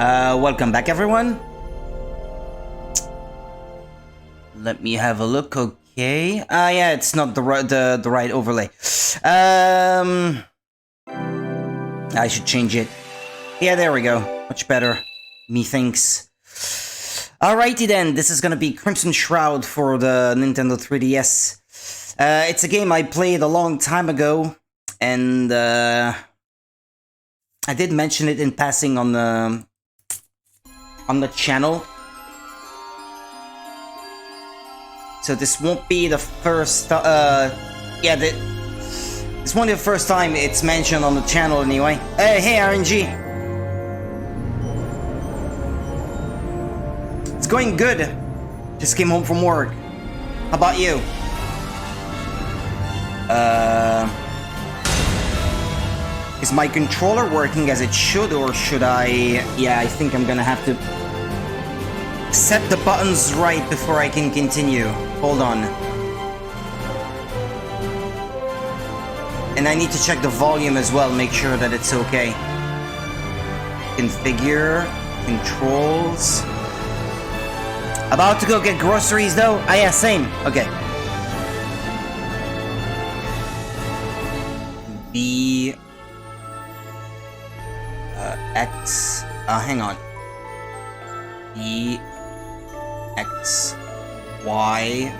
Welcome back, everyone. Let me have a look. Okay. Yeah, it's not the right overlay. I should change it. Yeah, there we go. Much better. Methinks. Alrighty then. This is gonna be Crimson Shroud for the Nintendo 3DS. It's a game I played a long time ago, and I did mention it in passing on the channel. So this won't be the first, this won't be the first time it's mentioned on the channel anyway. Hey RNG! It's going good. Just came home from work. How about you? Is my controller working as it should, or should I... Yeah, I think I'm gonna have to set the buttons right before I can continue. Hold on. And I need to check the volume as well, make sure that it's okay. Configure, controls. About to go get groceries though? Ah yeah, same. Okay. B... X... hang on. E... X... Y...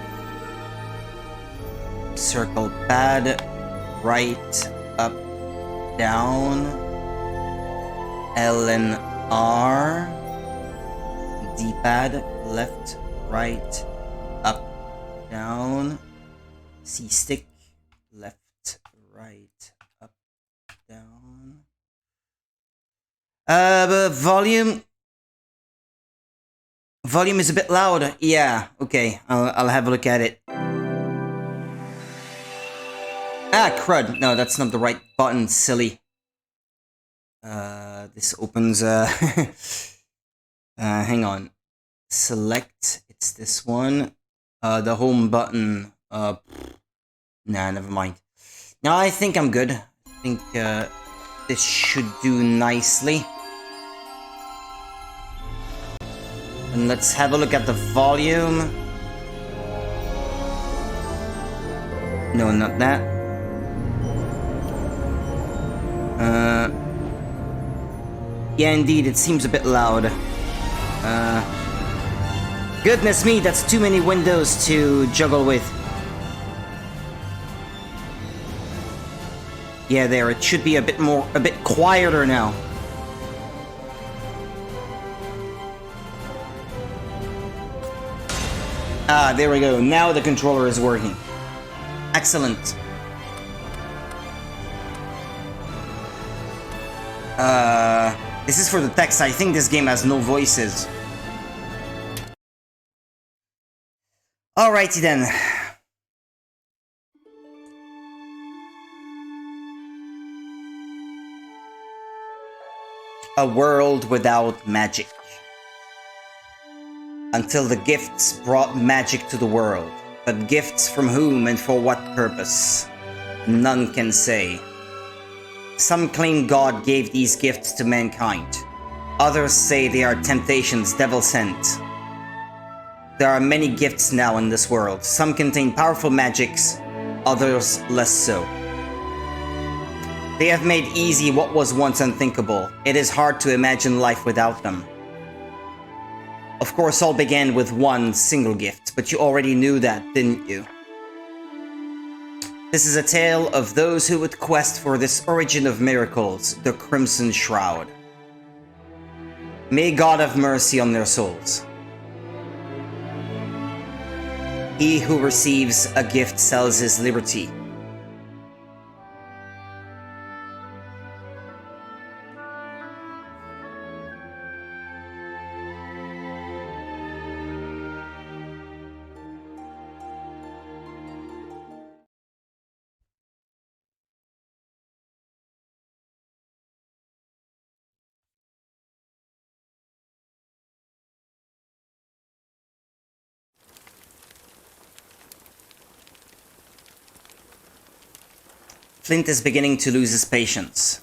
Circle pad... Right... Up... Down... L and R... D-pad... Left... Right... Up... Down... C-stick... Left... Right... Up... Down... volume... Volume is a bit loud. Yeah, okay. I'll have a look at it. Ah, crud. No, that's not the right button, silly. This opens... hang on. Select. It's this one. The home button. Nah, never mind. No, I think I'm good. I think, this should do nicely. And let's have a look at the volume. No, not that. Yeah, indeed, it seems a bit loud. Goodness me, that's too many windows to juggle with. Yeah, there, it should be a bit quieter now. Ah, there we go. Now the controller is working. Excellent. This is for the text. I think this game has no voices. Alrighty then. A world without magic. Until the gifts brought magic to the world. But gifts from whom and for what purpose? None can say. Some claim God gave these gifts to mankind. Others say they are temptations devil sent. There are many gifts now in this world. Some contain powerful magics, others less so. They have made easy what was once unthinkable. It is hard to imagine life without them. Of course, all began with one single gift, but you already knew that, didn't you? This is a tale of those who would quest for this origin of miracles, the Crimson Shroud. May God have mercy on their souls. He who receives a gift sells his liberty. Flint is beginning to lose his patience.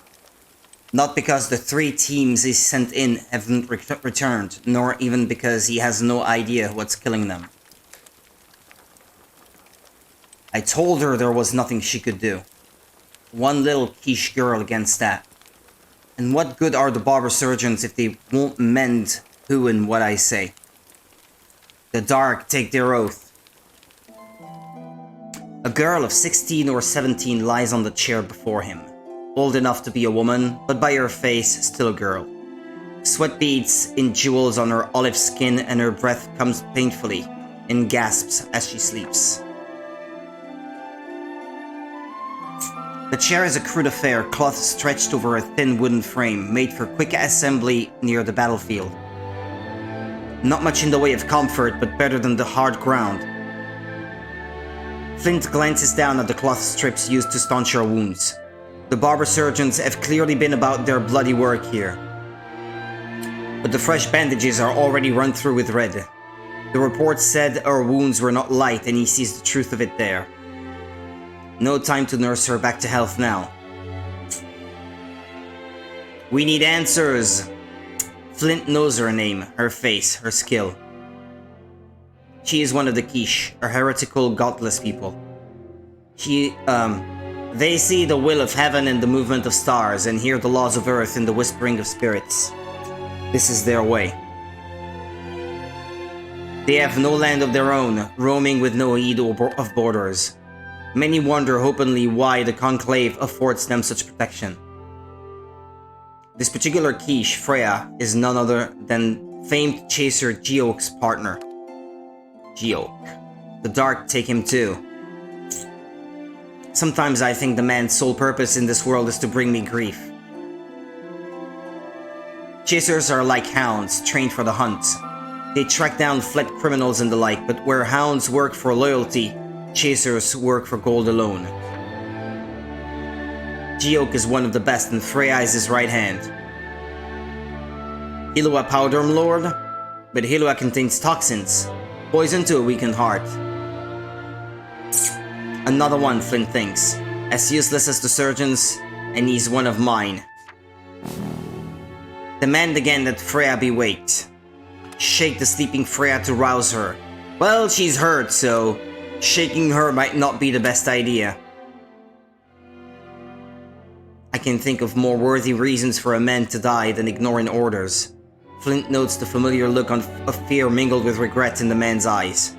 Not because the 3 teams he sent in haven't returned, nor even because he has no idea what's killing them. I told her there was nothing she could do. One little quiche girl against that. And what good are the barber surgeons if they won't mend who and what I say? The dark take their oath. A girl of 16 or 17 lies on the chair before him. Old enough to be a woman, but by her face, still a girl. Sweat beads in jewels on her olive skin, and her breath comes painfully in gasps as she sleeps. The chair is a crude affair, cloth stretched over a thin wooden frame, made for quick assembly near the battlefield. Not much in the way of comfort, but better than the hard ground. Flint glances down at the cloth strips used to staunch her wounds. The barber surgeons have clearly been about their bloody work here. But the fresh bandages are already run through with red. The report said her wounds were not light, and he sees the truth of it there. No time to nurse her back to health now. We need answers! Flint knows her name, her face, her skill. She is one of the quiche, a heretical, godless people. They see the will of heaven in the movement of stars and hear the laws of earth in the whispering of spirits. This is their way. They have no land of their own, roaming with no heed of borders. Many wonder openly why the conclave affords them such protection. This particular quiche, Freya, is none other than famed chaser Geok's partner. Geok. The dark take him too. Sometimes I think the man's sole purpose in this world is to bring me grief. Chasers are like hounds, trained for the hunt. They track down fled criminals and the like, but where hounds work for loyalty, chasers work for gold alone. Geok is one of the best, and Freya is his right hand. Hilua powder, lord? But Hilua contains toxins, poison to a weakened heart. Another one, Flint thinks. As useless as the surgeons, and he's one of mine. Demand again that Freya be waked. Shake the sleeping Freya to rouse her. Well, she's hurt, so shaking her might not be the best idea. I can think of more worthy reasons for a man to die than ignoring orders. Flint notes the familiar look of fear mingled with regret in the man's eyes.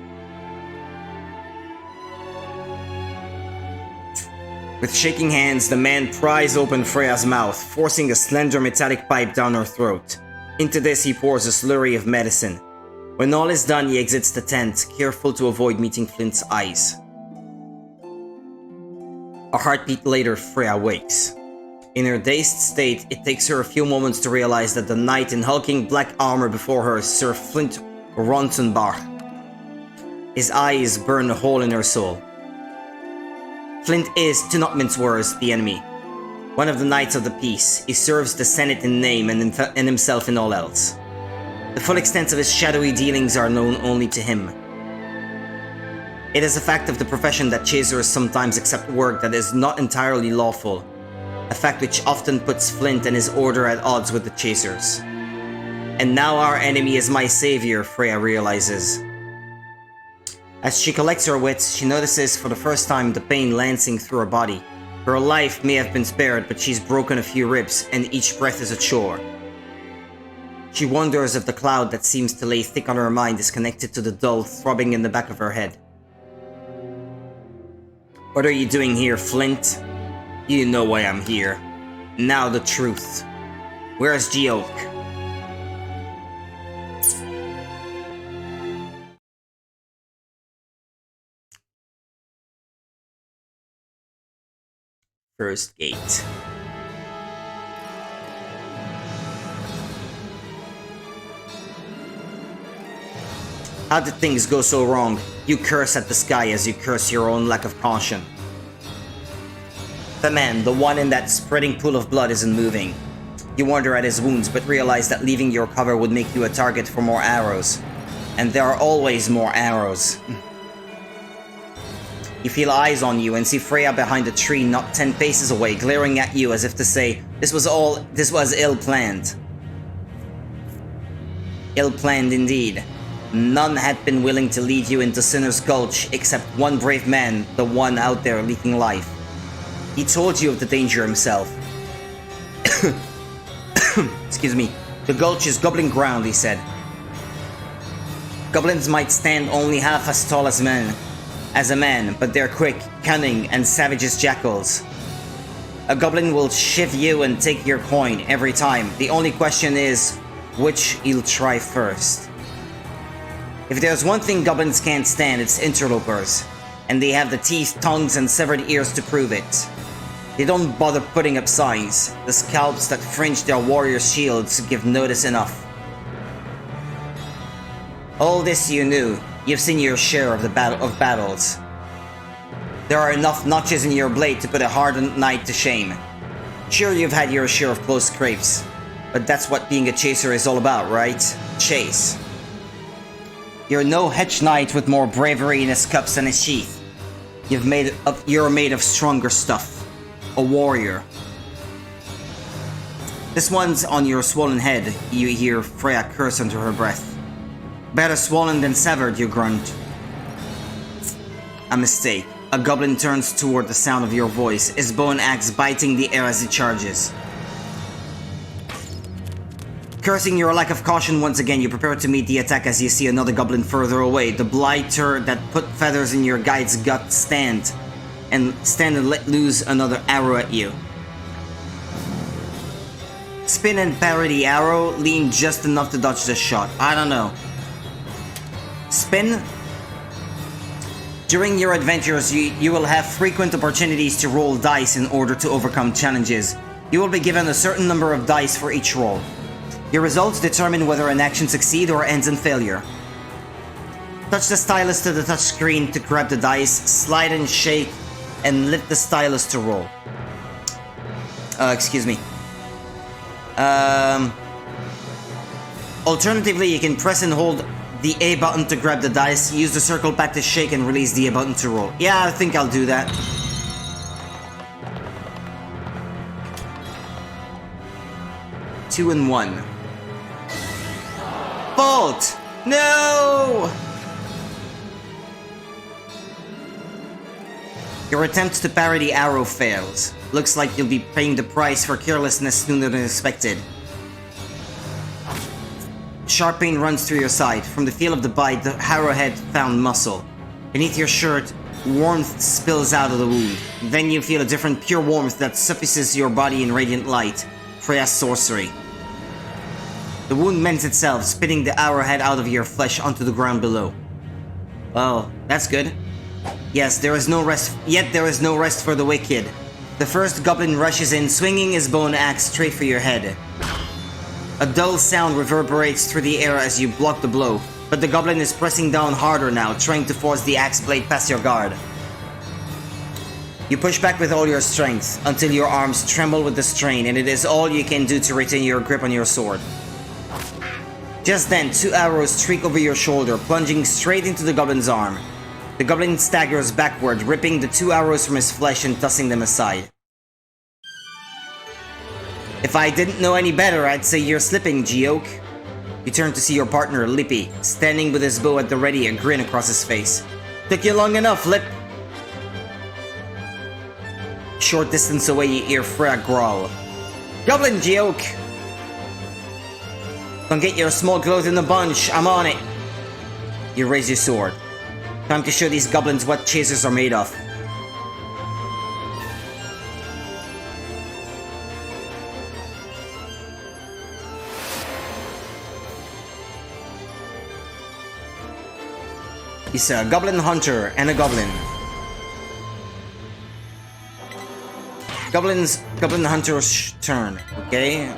With shaking hands, the man pries open Freya's mouth, forcing a slender metallic pipe down her throat. Into this he pours a slurry of medicine. When all is done, he exits the tent, careful to avoid meeting Flint's eyes. A heartbeat later, Freya wakes. In her dazed state, it takes her a few moments to realize that the knight in hulking black armor before her is Sir Flint Ronsenbach. His eyes burn a hole in her soul. Flint is, to not mince words, the enemy. One of the Knights of the Peace. He serves the Senate in name and himself in all else. The full extent of his shadowy dealings are known only to him. It is a fact of the profession that chasers sometimes accept work that is not entirely lawful. A fact which often puts Flint and his order at odds with the chasers. And now our enemy is my savior, Freya realizes. As she collects her wits, she notices for the first time the pain lancing through her body. Her life may have been spared, but she's broken a few ribs, and each breath is a chore. She wonders if the cloud that seems to lay thick on her mind is connected to the dull throbbing in the back of her head. What are you doing here, Flint? You know why I'm here. Now the truth. Where's Geok? First gate. How did things go so wrong? You curse at the sky as you curse your own lack of caution. The man, the one in that spreading pool of blood, isn't moving. You wonder at his wounds, but realize that leaving your cover would make you a target for more arrows. And there are always more arrows. You feel eyes on you and see Freya behind a tree not 10 paces away, glaring at you as if to say, this was ill-planned. Ill-planned indeed. None had been willing to lead you into Sinner's Gulch except one brave man, the one out there leaking life. He told you of the danger himself. Excuse me. The gulch is goblin ground, he said. Goblins might stand only half as tall as a man, but they're quick, cunning, and savage as jackals. A goblin will shiv you and take your coin every time. The only question is, which he'll try first. If there's one thing goblins can't stand, it's interlopers. And they have the teeth, tongues, and severed ears to prove it. They don't bother putting up signs. The scalps that fringe their warrior shields give notice enough. All this you knew. You've seen your share of battles. There are enough notches in your blade to put a hardened knight to shame. Sure, you've had your share of close scrapes, but that's what being a chaser is all about, right? Chase. You're no hedge knight with more bravery in his cups than his sheath. You're made of stronger stuff. A warrior. This one's on your swollen head, you hear Freya curse under her breath. Better swollen than severed, you grunt. A mistake. A goblin turns toward the sound of your voice, his bone axe biting the air as he charges. Cursing your lack of caution once again, you prepare to meet the attack as you see another goblin further away. The blighter that put feathers in your guide's gut stand and let loose another arrow at you. Spin and parry the arrow, lean just enough to dodge the shot. I don't know. Spin. During your adventures, you will have frequent opportunities to roll dice in order to overcome challenges. You will be given a certain number of dice for each roll. Your results determine whether an action succeeds or ends in failure. Touch the stylus to the touch screen to grab the dice, slide and shake, and lift the stylus to roll. Excuse me. Alternatively, you can press and hold the A button to grab the dice, use the circle back to shake, and release the A button to roll. Yeah, I think I'll do that. Two and one. Bolt! No! Your attempt to parry the arrow fails. Looks like you'll be paying the price for carelessness sooner than expected. Sharp pain runs through your side. From the feel of the bite, the arrowhead found muscle. Beneath your shirt, warmth spills out of the wound. Then you feel a different pure warmth that suffuses your body in radiant light. Freya's sorcery. The wound mends itself, spitting the arrowhead out of your flesh onto the ground below. Well, that's good. Yes, there is no rest, yet there is no rest for the wicked. The first goblin rushes in, swinging his bone axe straight for your head. A dull sound reverberates through the air as you block the blow, but the goblin is pressing down harder now, trying to force the axe blade past your guard. You push back with all your strength, until your arms tremble with the strain, and it is all you can do to retain your grip on your sword. Just then, two arrows streak over your shoulder, plunging straight into the goblin's arm. The goblin staggers backward, ripping the two arrows from his flesh and tossing them aside. If I didn't know any better, I'd say you're slipping, Geoke. You turn to see your partner, Lippy, standing with his bow at the ready, a grin across his face. Took you long enough, Lip. Short distance away, you hear Freya growl. Goblin, Geoke! Don't get your small clothes in a bunch, I'm on it. You raise your sword. Time to show these goblins what chasers are made of. He's a goblin hunter and a goblin. Goblin hunter's turn, okay?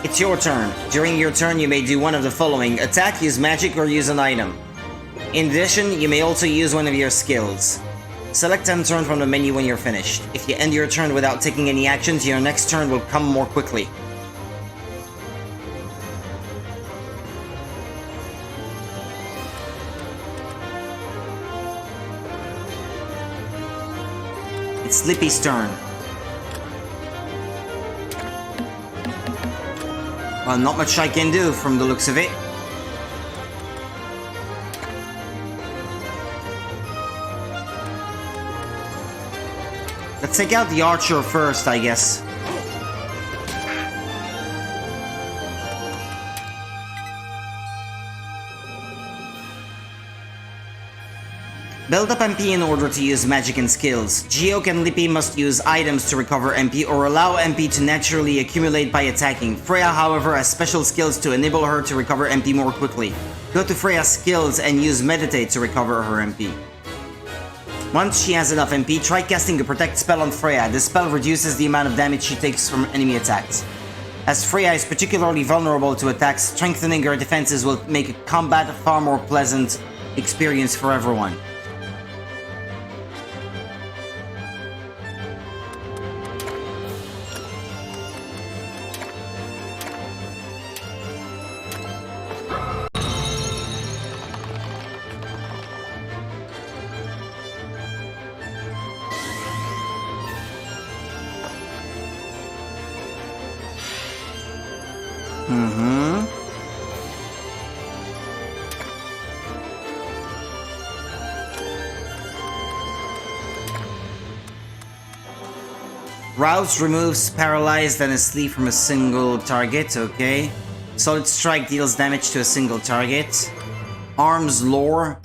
It's your turn. During your turn, you may do one of the following: attack, use magic, or use an item. In addition, you may also use one of your skills. Select end turn from the menu when you're finished. If you end your turn without taking any actions, your next turn will come more quickly. It's Lippy's turn. Well, not much I can do from the looks of it. Let's take out the archer first, I guess. Build up MP in order to use magic and skills. Geoke and Lippy must use items to recover MP or allow MP to naturally accumulate by attacking. Freya, however, has special skills to enable her to recover MP more quickly. Go to Freya's skills and use Meditate to recover her MP. Once she has enough MP, try casting a Protect spell on Freya. This spell reduces the amount of damage she takes from enemy attacks. As Freya is particularly vulnerable to attacks, strengthening her defenses will make combat a far more pleasant experience for everyone. Rouse removes paralyzed and asleep from a single target, okay. Solid Strike deals damage to a single target. Arms Lore.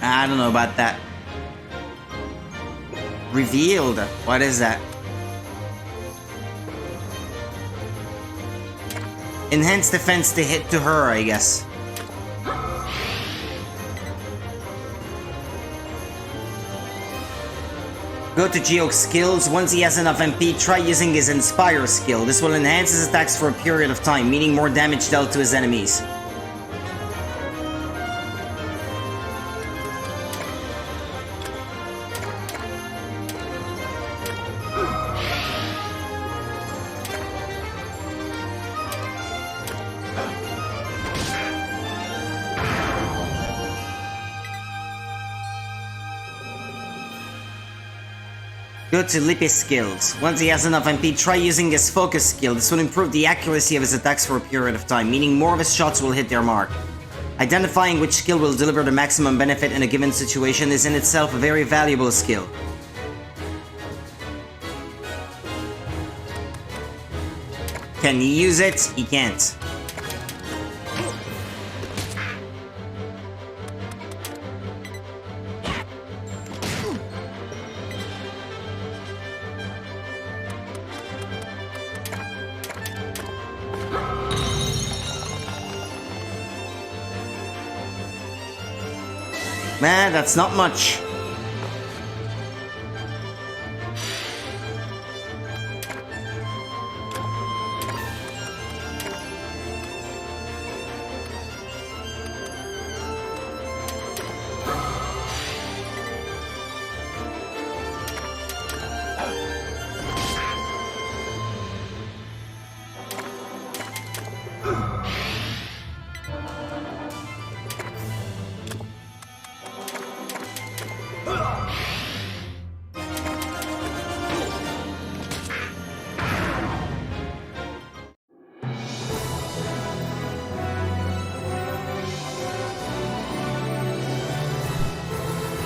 I don't know about that. Revealed. What is that? Enhanced defense to hit to her, I guess. Go to Geoke's skills. Once he has enough MP, try using his Inspire skill. This will enhance his attacks for a period of time, meaning more damage dealt to his enemies. Go to Lippy's skills. Once he has enough MP, try using his focus skill. This will improve the accuracy of his attacks for a period of time, meaning more of his shots will hit their mark. Identifying which skill will deliver the maximum benefit in a given situation is in itself a very valuable skill. Can he use it? He can't. Man, that's not much.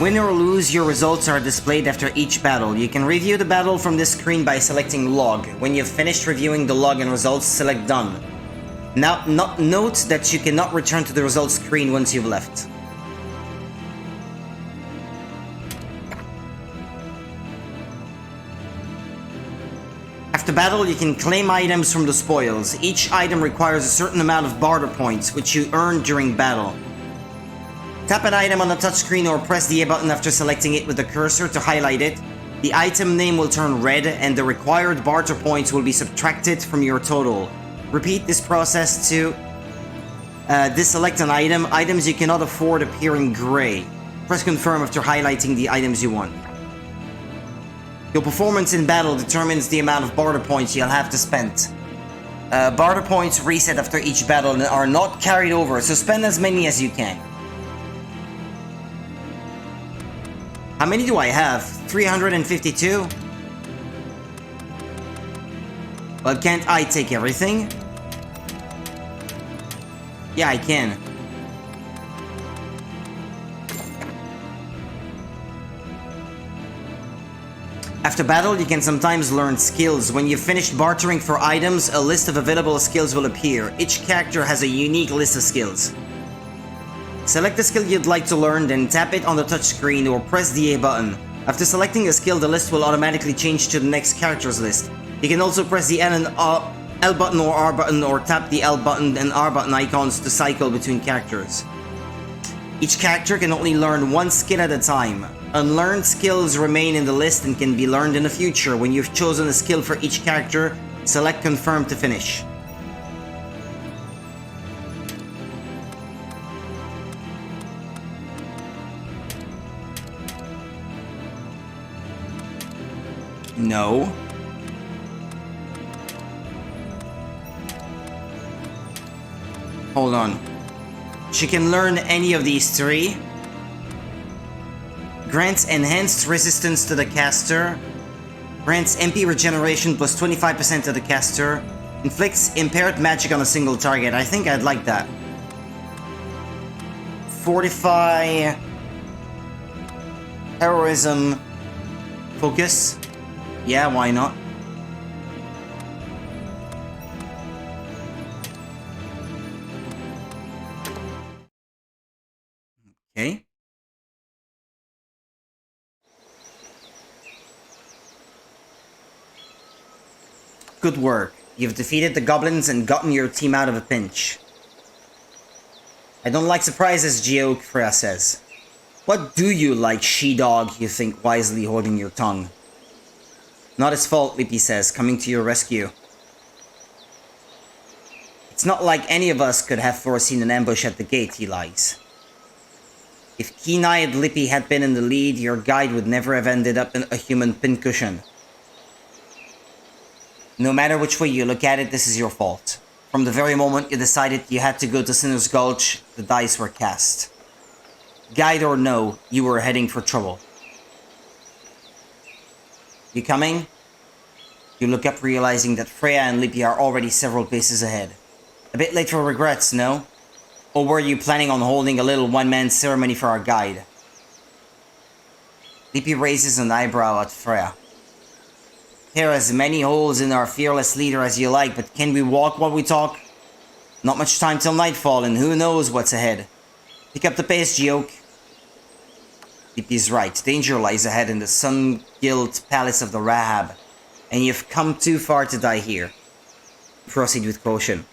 Win or lose, your results are displayed after each battle. You can review the battle from this screen by selecting Log. When you've finished reviewing the log and results, select Done. Now, note that you cannot return to the results screen once you've left. After battle, you can claim items from the spoils. Each item requires a certain amount of barter points, which you earn during battle. Tap an item on the touchscreen or press the A button after selecting it with the cursor to highlight it. The item name will turn red and the required barter points will be subtracted from your total. Repeat this process to deselect an item. Items you cannot afford appear in gray. Press confirm after highlighting the items you want. Your performance in battle determines the amount of barter points you'll have to spend. Barter points reset after each battle and are not carried over, so spend as many as you can. How many do I have? 352? Well, can't I take everything? Yeah, I can. After battle, you can sometimes learn skills. When you've finished bartering for items, a list of available skills will appear. Each character has a unique list of skills. Select the skill you'd like to learn, then tap it on the touchscreen or press the A button. After selecting a skill, the list will automatically change to the next character's list. You can also press the L button or R button, or tap the L button and R button icons to cycle between characters. Each character can only learn one skill at a time. Unlearned skills remain in the list and can be learned in the future. When you've chosen a skill for each character, select Confirm to finish. No. Hold on. She can learn any of these three. Grants enhanced resistance to the caster. Grants MP regeneration plus 25% to the caster. Inflicts impaired magic on a single target. I think I'd like that. Fortify. Heroism. Focus. Yeah, why not? Okay. Good work. You've defeated the goblins and gotten your team out of a pinch. I don't like surprises, Geoke, Freya says. What do you like, she-dog, you think, wisely holding your tongue. Not his fault, Lippy says, coming to your rescue. It's not like any of us could have foreseen an ambush at the gate, he lies. If keen-eyed Lippy had been in the lead, your guide would never have ended up in a human pincushion. No matter which way you look at it, this is your fault. From the very moment you decided you had to go to Sinner's Gulch, the dice were cast. Guide or no, you were heading for trouble. You coming? You look up, realizing that Freya and Lippy are already several paces ahead. A bit late for regrets, no? Or were you planning on holding a little one-man ceremony for our guide? Lippy raises an eyebrow at Freya. There are as many holes in our fearless leader as you like, but can we walk while we talk? Not much time till nightfall, and who knows what's ahead. Pick up the pace, Geoke. Lippy's right. Danger lies ahead in the sun-gilt palace of the Rahab, and you've come too far to die here. Proceed with caution.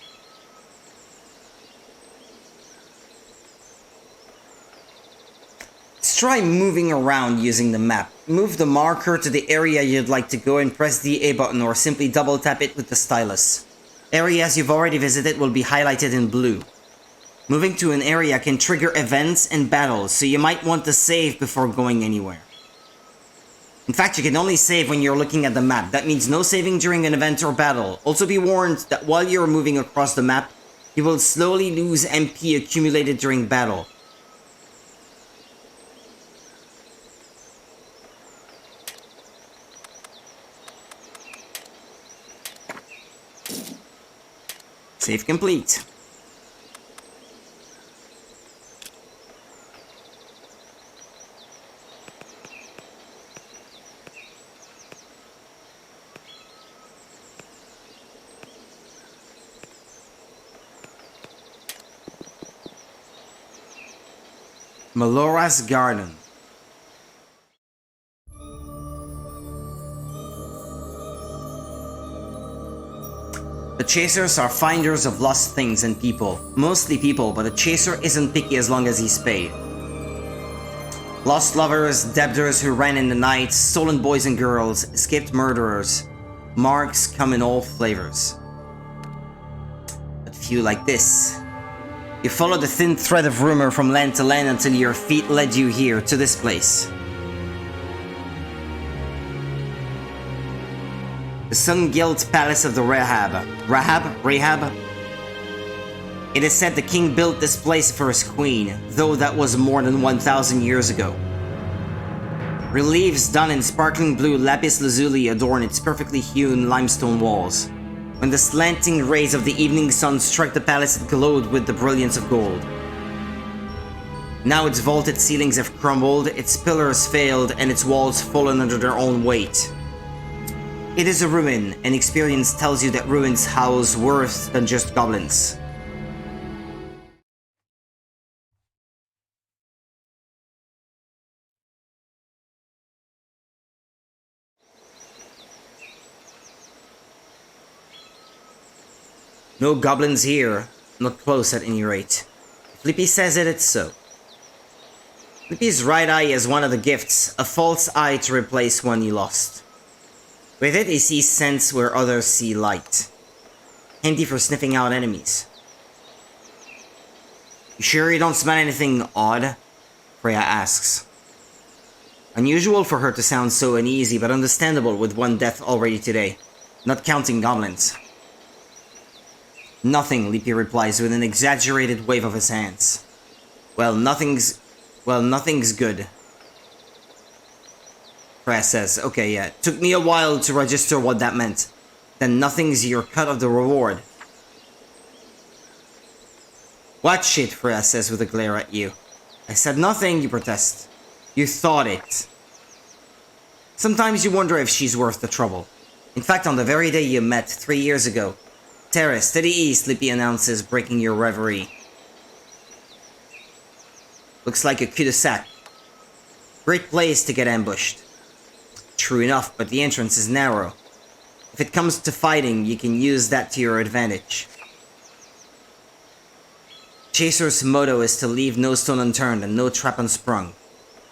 Let's try moving around using the map. Move the marker to the area you'd like to go and press the A button, or simply double tap it with the stylus. Areas you've already visited will be highlighted in blue. Moving to an area can trigger events and battles, so you might want to save before going anywhere. In fact, you can only save when you're looking at the map. That means no saving during an event or battle. Also be warned that while you're moving across the map, you will slowly lose MP accumulated during battle. Save complete. Melora's Garden. The chasers are finders of lost things and people. Mostly people, but a chaser isn't picky as long as he's paid. Lost lovers, debtors who ran in the night, stolen boys and girls, escaped murderers. Marks come in all flavors. But few like this. You followed the thin thread of rumor from land to land until your feet led you here, to this place. The sun-gilt palace of the Rahab. Rahab? It is said the king built this place for his queen, though that was more than 1,000 years ago. Reliefs done in sparkling blue lapis lazuli adorn its perfectly hewn limestone walls. When the slanting rays of the evening sun struck the palace, it glowed with the brilliance of gold. Now its vaulted ceilings have crumbled, its pillars failed, and its walls fallen under their own weight. It is a ruin, and experience tells you that ruins house worse than just goblins. No goblins here, not close at any rate. Flippy says it, it's so. Flippy's right eye is one of the gifts, a false eye to replace one he lost. With it, he sees sense where others see light. Handy for sniffing out enemies. You sure you don't smell anything odd? Freya asks. Unusual for her to sound so uneasy, but understandable with one death already today. Not counting goblins. Nothing, Leapy replies with an exaggerated wave of his hands. Well, nothing's good. Freya says, okay, yeah. Took me a while to register what that meant. Then nothing's your cut of the reward. What shit, Freya says with a glare at you. I said nothing, you protest. You thought it. Sometimes you wonder if she's worth the trouble. In fact, on the very day you met 3 years ago, Terrace, to the east, Lippy announces, breaking your reverie. Looks like a cul-de-sac. Great place to get ambushed. True enough, but the entrance is narrow. If it comes to fighting, you can use that to your advantage. Chaser's motto is to leave no stone unturned and no trap unsprung.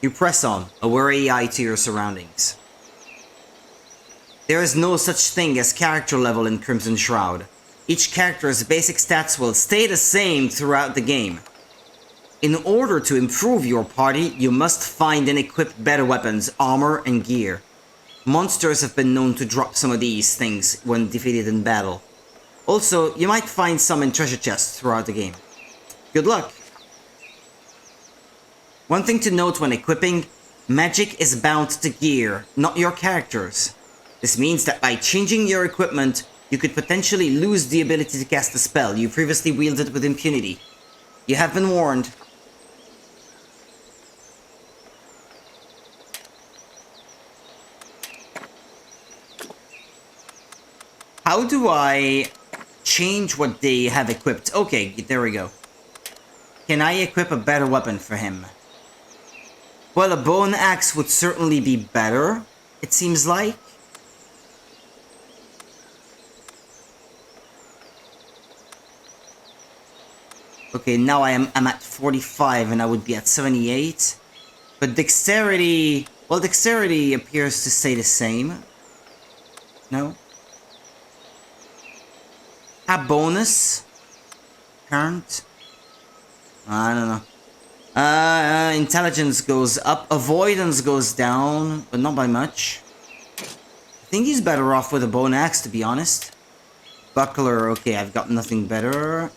You press on, a wary eye to your surroundings. There is no such thing as character level in Crimson Shroud. Each character's basic stats will stay the same throughout the game. In order to improve your party, you must find and equip better weapons, armor, and gear. Monsters have been known to drop some of these things when defeated in battle. Also, you might find some in treasure chests throughout the game. Good luck! One thing to note when equipping, magic is bound to gear, not your characters. This means that by changing your equipment, you could potentially lose the ability to cast a spell you previously wielded with impunity. You have been warned. How do I change what they have equipped? Okay, there we go. Can I equip a better weapon for him? Well, a bone axe would certainly be better, it seems like. Okay, now I'm at 45 and I would be at 78. But dexterity... Well, dexterity appears to stay the same. No? A bonus? Current? I don't know. Intelligence goes up. Avoidance goes down, but not by much. I think he's better off with a bone axe, to be honest. Buckler, okay, I've got nothing better.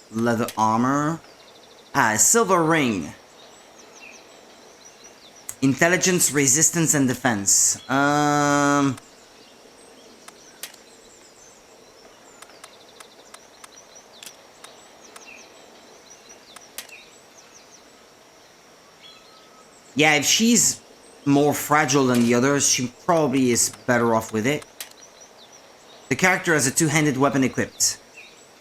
Leather armor. A silver ring. Intelligence, resistance, and defense. Yeah, if she's more fragile than the others, she probably is better off with it. The character has a two-handed weapon equipped.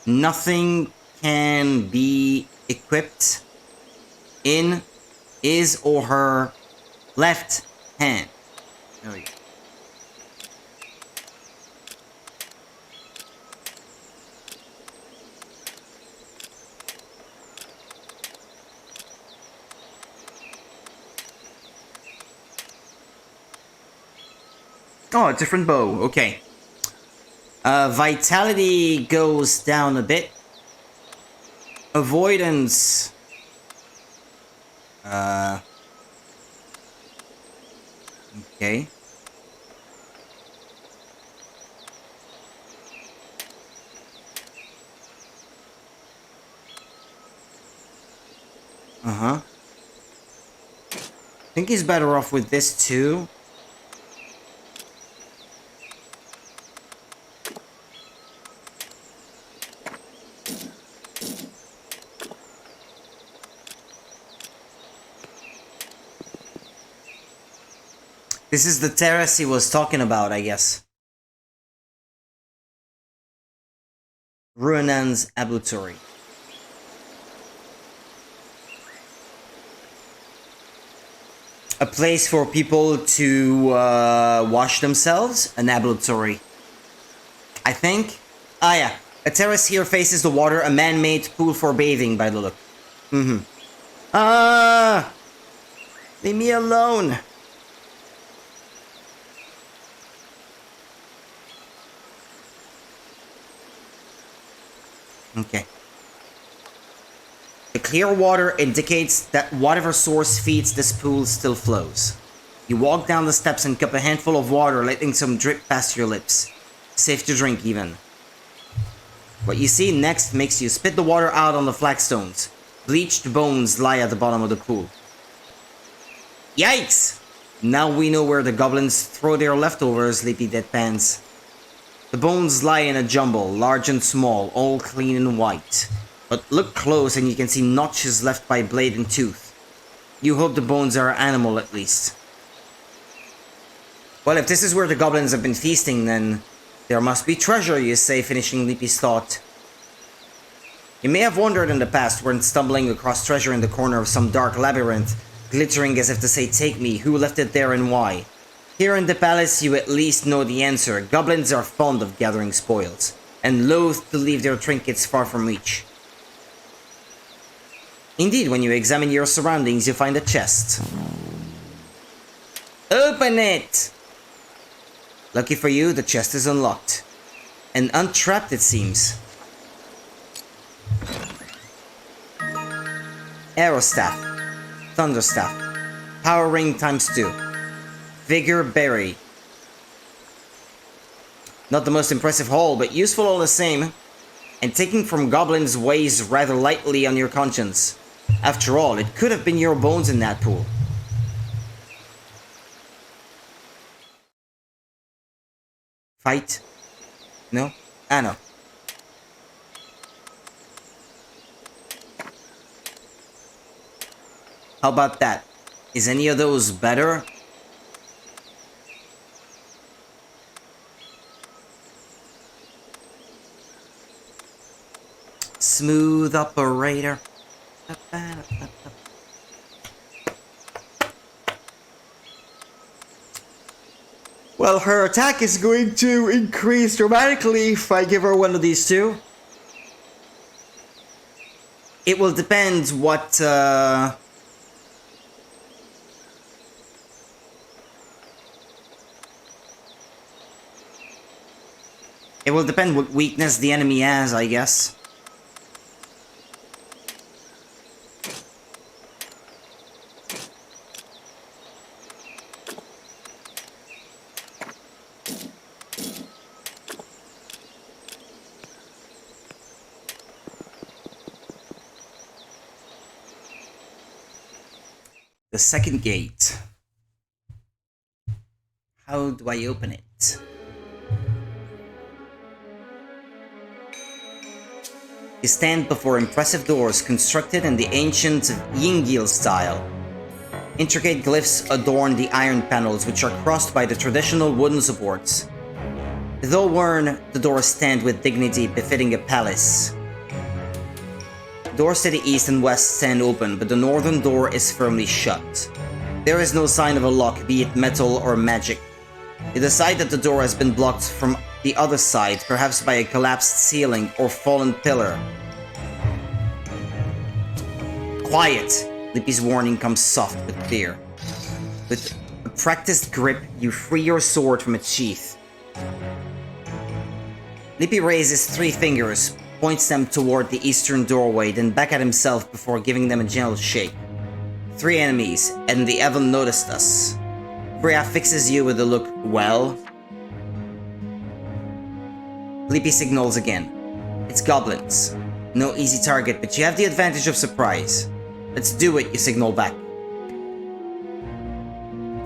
Nothing can be equipped in his or her left hand. There we go. Oh, a different bow. Okay. Vitality goes down a bit. Avoidance. Okay. Uh-huh. think he's better off with this too. This is the terrace he was talking about, I guess. Ruinan's Ablutory. A place for people to wash themselves? An ablutory. I think? Ah yeah. A terrace here faces the water, a man-made pool for bathing by the look. Mm-hmm. Ah! Leave me alone! Okay. The clear water indicates that whatever source feeds this pool still flows. You walk down the steps and cup a handful of water, letting some drip past your lips. Safe to drink, even. What you see next makes you spit the water out on the flagstones. Bleached bones lie at the bottom of the pool. Yikes! Now we know where the goblins throw their leftovers, sleepy deadpans. The bones lie in a jumble, large and small, all clean and white. But look close and you can see notches left by blade and tooth. You hope the bones are animal at least. Well, if this is where the goblins have been feasting, then there must be treasure, you say, finishing Leapy's thought. You may have wondered in the past when stumbling across treasure in the corner of some dark labyrinth, glittering as if to say, take me, who left it there and why. Here in the palace you at least know the answer. Goblins are fond of gathering spoils, and loath to leave their trinkets far from reach. Indeed, when you examine your surroundings, you find a chest. Open it! Lucky for you, the chest is unlocked. And untrapped, it seems. Arrow Staff. Thunder Staff. Power Ring ×2. Vigor Berry. Not the most impressive haul, but useful all the same. And taking from goblins weighs rather lightly on your conscience. After all, it could have been your bones in that pool. Fight? No? Ah, no. How about that? Is any of those better? Smooth operator. Well, her attack is going to increase dramatically if I give her one of these two. It will depend what, It will depend what weakness the enemy has, I guess. The second gate. How do I open it? You stand before impressive doors constructed in the ancient Yingil style. Intricate glyphs adorn the iron panels, which are crossed by the traditional wooden supports. Though worn, the doors stand with dignity befitting a palace. Doors to the east and west stand open, but the northern door is firmly shut. There is no sign of a lock, be it metal or magic. You decide that the door has been blocked from the other side, perhaps by a collapsed ceiling or fallen pillar. Quiet! Lippy's warning comes soft but clear. With a practiced grip, you free your sword from its sheath. Lippy raises 3 fingers, points them toward the eastern doorway, then back at himself before giving them a gentle shake. 3 enemies, and they haven't noticed us. Freya fixes you with a look, well? Lippy signals again. It's goblins. No easy target, but you have the advantage of surprise. Let's do it, you signal back.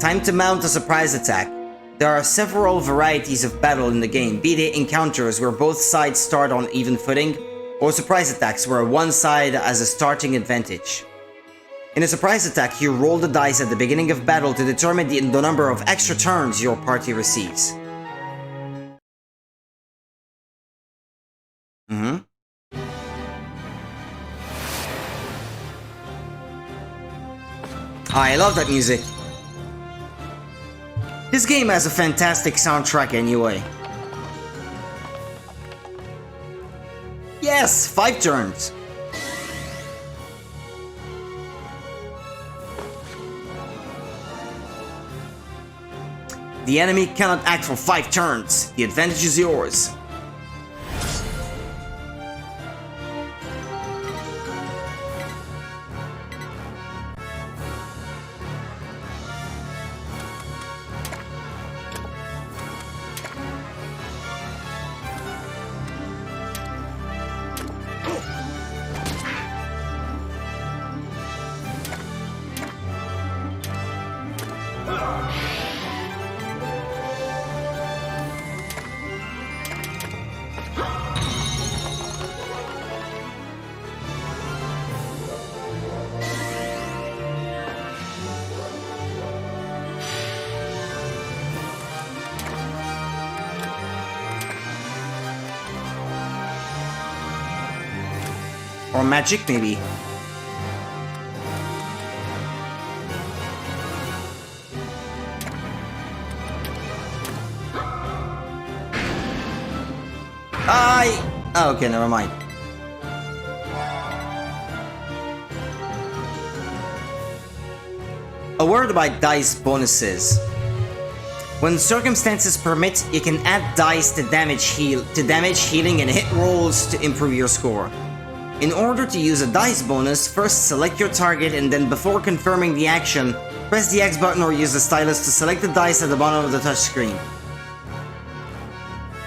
Time to mount a surprise attack. There are several varieties of battle in the game, be they encounters where both sides start on even footing, or surprise attacks where one side has a starting advantage. In a surprise attack, you roll the dice at the beginning of battle to determine the number of extra turns your party receives. I love that music. This game has a fantastic soundtrack anyway. Yes, 5 turns. The enemy cannot act for 5 turns. The advantage is yours. Or magic, maybe. Oh, okay, never mind. A word about dice bonuses. When circumstances permit, you can add dice to damage healing, and hit rolls to improve your score. In order to use a dice bonus, first select your target and then before confirming the action, press the X button or use the stylus to select the dice at the bottom of the touchscreen.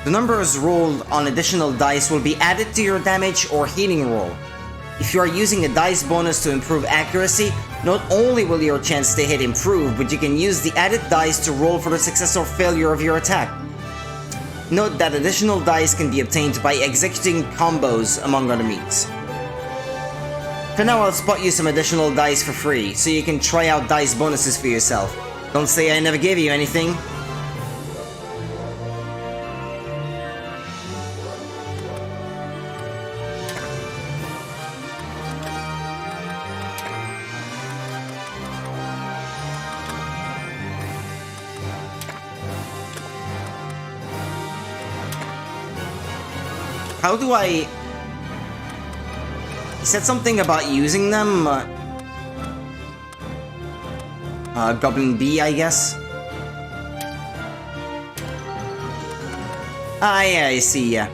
The numbers rolled on additional dice will be added to your damage or healing roll. If you are using a dice bonus to improve accuracy, not only will your chance to hit improve, but you can use the added dice to roll for the success or failure of your attack. Note that additional dice can be obtained by executing combos, among other means. For now, I'll spot you some additional dice for free, so you can try out dice bonuses for yourself. Don't say I never gave you anything. How do I... He said something about using them. Goblin B, I guess. Ah, yeah, I see, yeah.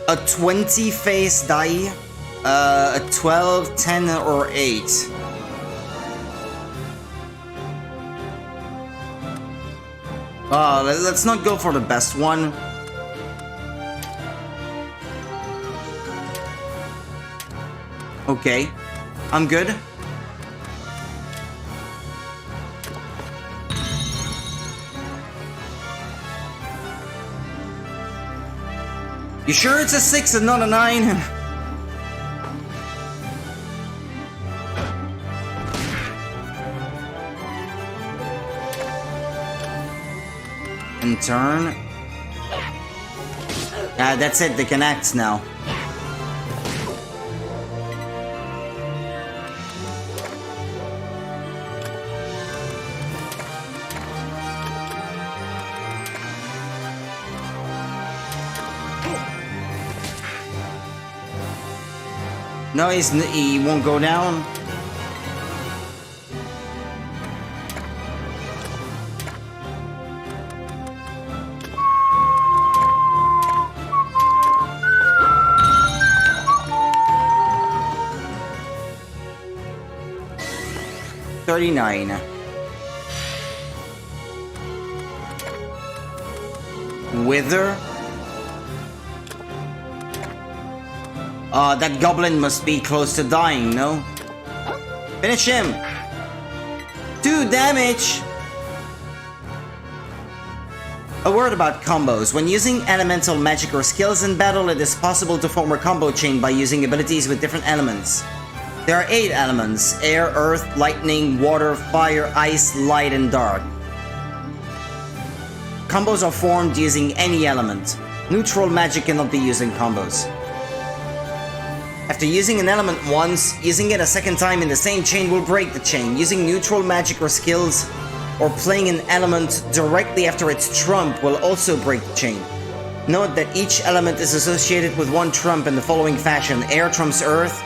A 20 face die, a 12, 10, or 8. Let's not go for the best one. Okay, I'm good. You sure it's a 6 and not a 9? And turn. That's it, they can act now. No, he won't go down. $39. Wither. That goblin must be close to dying, no? Finish him! 2 damage! A word about combos. When using elemental magic or skills in battle, it is possible to form a combo chain by using abilities with different elements. There are 8 elements: air, earth, lightning, water, fire, ice, light, and dark. Combos are formed using any element. Neutral magic cannot be used in combos. After using an element once, using it a second time in the same chain will break the chain. Using neutral magic or skills, or playing an element directly after its trump will also break the chain. Note that each element is associated with one trump in the following fashion: air trumps earth,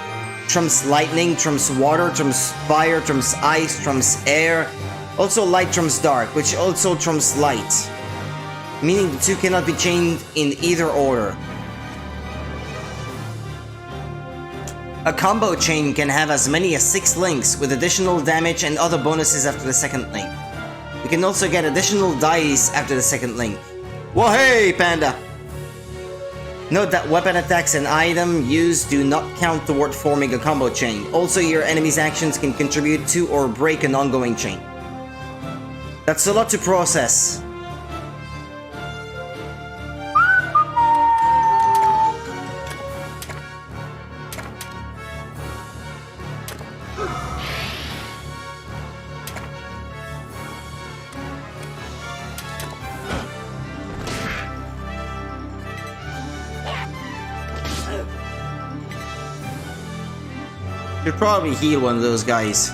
trumps lightning, trumps water, trumps fire, trumps ice, trumps air. Also light trumps dark, which also trumps light. Meaning the two cannot be chained in either order. A combo chain can have as many as 6 links, with additional damage and other bonuses after the second link. You can also get additional dice after the second link. Well, hey, Panda! Note that weapon attacks and item used do not count toward forming a combo chain. Also, your enemy's actions can contribute to or break an ongoing chain. That's a lot to process. Should probably heal one of those guys.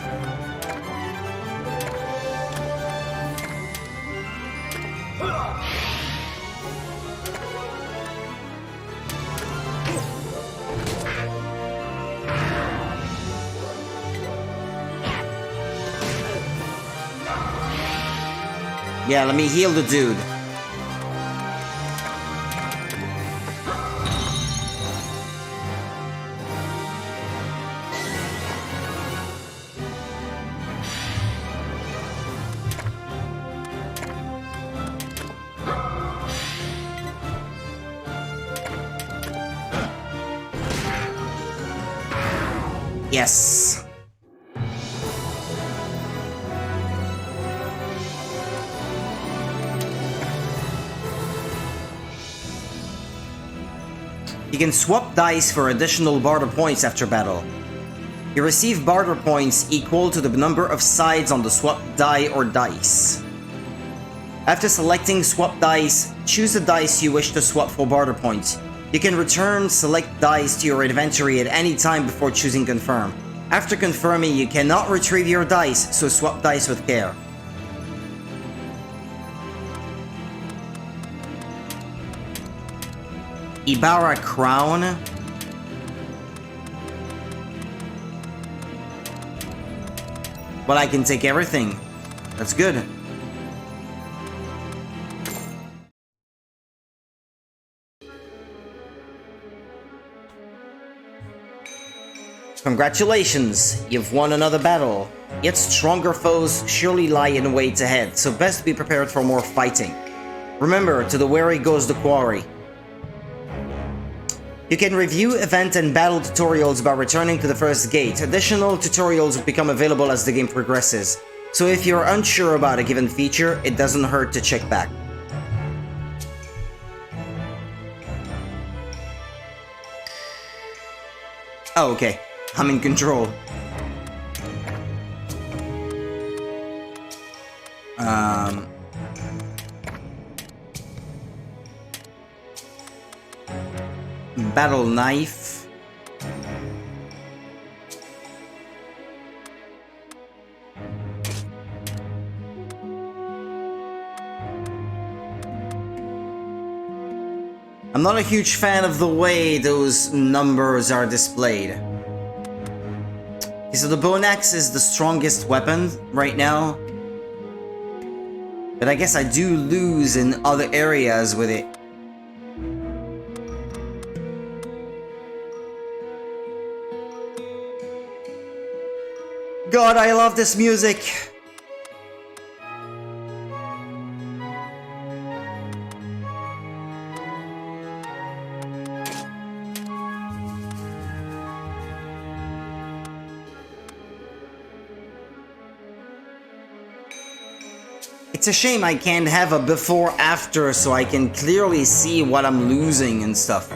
Yeah, let me heal the dude. Yes. You can swap dice for additional barter points after battle. You receive barter points equal to the number of sides on the swap die or dice. After selecting swap dice, choose the dice you wish to swap for barter points. You can return select dice to your inventory at any time before choosing confirm. After confirming, you cannot retrieve your dice, so swap dice with care. Ibarra Crown. Well, I can take everything. That's good. Congratulations, you've won another battle. Yet stronger foes surely lie in wait ahead, so best be prepared for more fighting. Remember, to the wary goes the quarry. You can review event and battle tutorials by returning to the first gate. Additional tutorials become available as the game progresses, so if you're unsure about a given feature, it doesn't hurt to check back. Oh, okay. I'm in control. Battle knife. I'm not a huge fan of the way those numbers are displayed. Okay, so the bone axe is the strongest weapon right now. But I guess I do lose in other areas with it. God, I love this music! It's a shame I can't have a before-after so I can clearly see what I'm losing and stuff.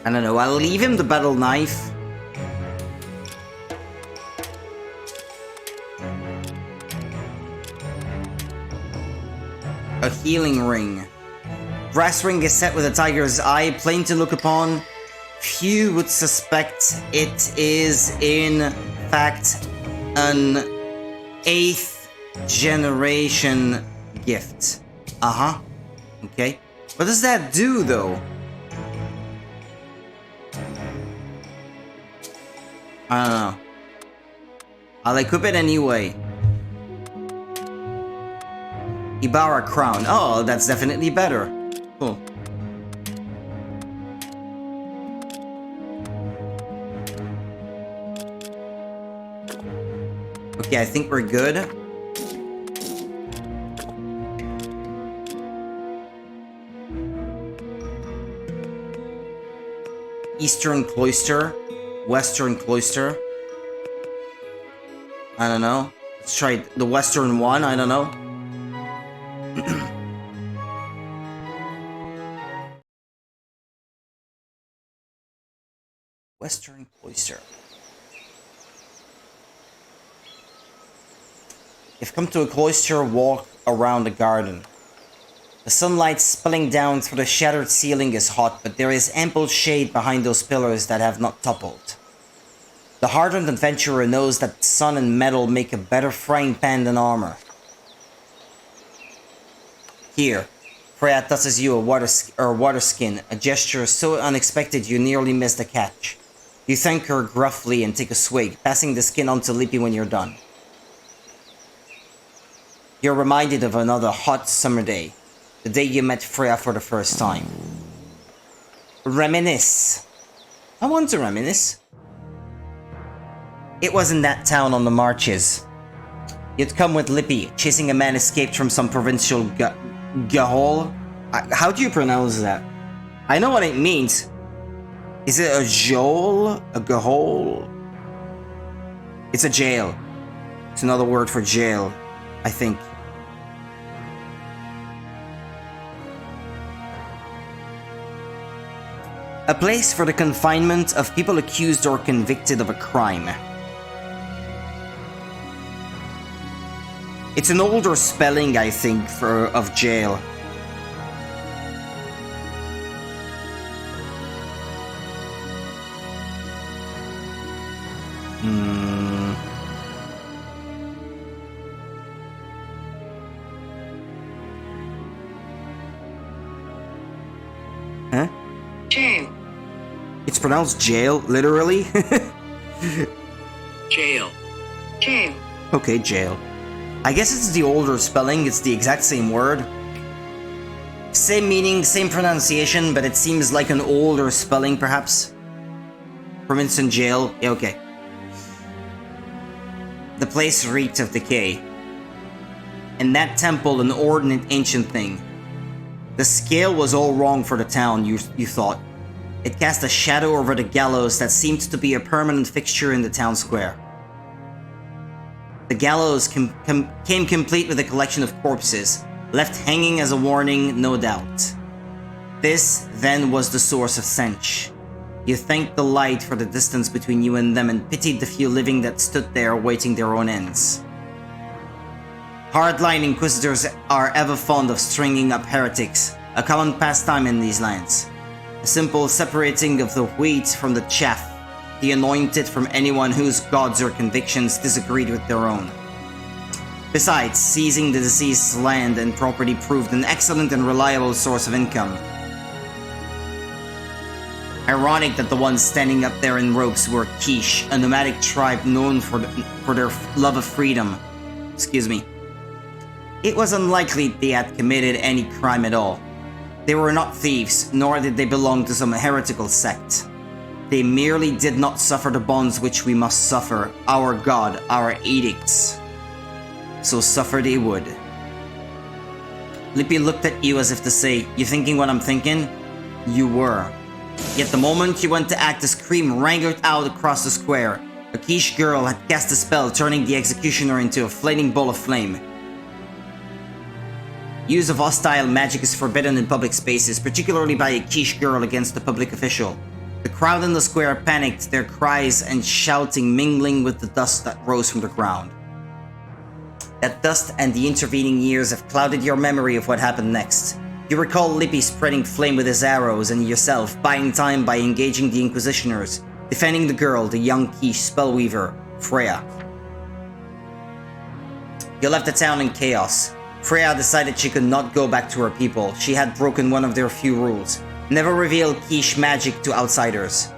I don't know, I'll leave him the battle knife. A healing ring. Brass ring is set with a tiger's eye, plain to look upon. Few would suspect it is, in fact, an 8th generation gift. Uh-huh. Okay. What does that do, though? I don't know. I'll equip it anyway. Ibarra crown. Oh, that's definitely better. Cool. Okay, I think we're good. Eastern Cloister. Western Cloister. I don't know. Let's try the Western one. I don't know. Western Cloister. You've come to a cloister walk around the garden. The sunlight spilling down through the shattered ceiling is hot, but there is ample shade behind those pillars that have not toppled. The hardened adventurer knows that sun and metal make a better frying pan than armor. Here, Freya tosses you a water skin, a gesture so unexpected you nearly miss the catch. You thank her gruffly and take a swig, passing the skin on to Lippy when you're done. You're reminded of another hot summer day, the day you met Freya for the first time. Reminisce. I want to reminisce. It was in that town on the marches. You'd come with Lippy, chasing a man escaped from some provincial gahol. How do you pronounce that? I know what it means. Is it a jol? A gahol? It's a jail. It's another word for jail, I think. A place for the confinement of people accused or convicted of a crime. It's an older spelling, I think, of jail. Huh? Jail. It's pronounced jail, literally? Jail. Jail. Okay, jail. I guess it's the older spelling, it's the exact same word. Same meaning, same pronunciation, but it seems like an older spelling, perhaps. Province and jail, yeah, okay. The place reeked of decay. And that temple, an ordinate ancient thing. The scale was all wrong for the town, you thought. It cast a shadow over the gallows that seemed to be a permanent fixture in the town square. The gallows came complete with a collection of corpses, left hanging as a warning, no doubt. This, then, was the source of stench. You thanked the light for the distance between you and them and pitied the few living that stood there awaiting their own ends. Hardline inquisitors are ever fond of stringing up heretics, a common pastime in these lands. A simple separating of the wheat from the chaff, the anointed from anyone whose gods or convictions disagreed with their own. Besides, seizing the deceased's land and property proved an excellent and reliable source of income. Ironic that the ones standing up there in ropes were Quiche, a nomadic tribe known for their love of freedom. Excuse me. It was unlikely they had committed any crime at all. They were not thieves, nor did they belong to some heretical sect. They merely did not suffer the bonds which we must suffer, our God, our edicts. So suffer they would. Lippy looked at you as if to say, "You thinking what I'm thinking?" You were. Yet the moment he went to act, a scream rang out across the square. A quiche girl had cast a spell, turning the executioner into a flaming ball of flame. Use of hostile magic is forbidden in public spaces, particularly by a quiche girl against a public official. The crowd in the square panicked, their cries and shouting mingling with the dust that rose from the ground. That dust and the intervening years have clouded your memory of what happened next. You recall Lippy spreading flame with his arrows and yourself buying time by engaging the Inquisitioners, defending the girl, the young quiche spellweaver, Freya. You left the town in chaos. Freya decided she could not go back to her people. She had broken one of their few rules. Never reveal quiche magic to outsiders.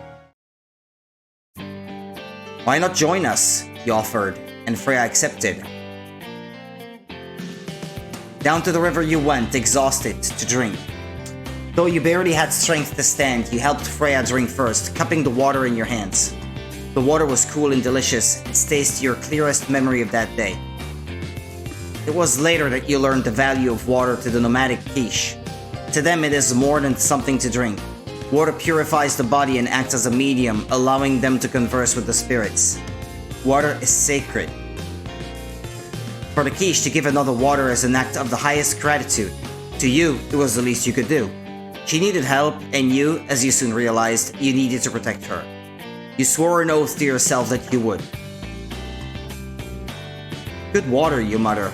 Why not join us? He offered, and Freya accepted. Down to the river you went, exhausted, to drink. Though you barely had strength to stand, you helped Freya drink first, cupping the water in your hands. The water was cool and delicious, its taste your clearest memory of that day. It was later that you learned the value of water to the nomadic quiche. To them it is more than something to drink. Water purifies the body and acts as a medium, allowing them to converse with the spirits. Water is sacred. For the quiche to give another water is an act of the highest gratitude. To you, it was the least you could do. She needed help, and you, as you soon realized, you needed to protect her. You swore an oath to yourself that you would. Good water, you mutter.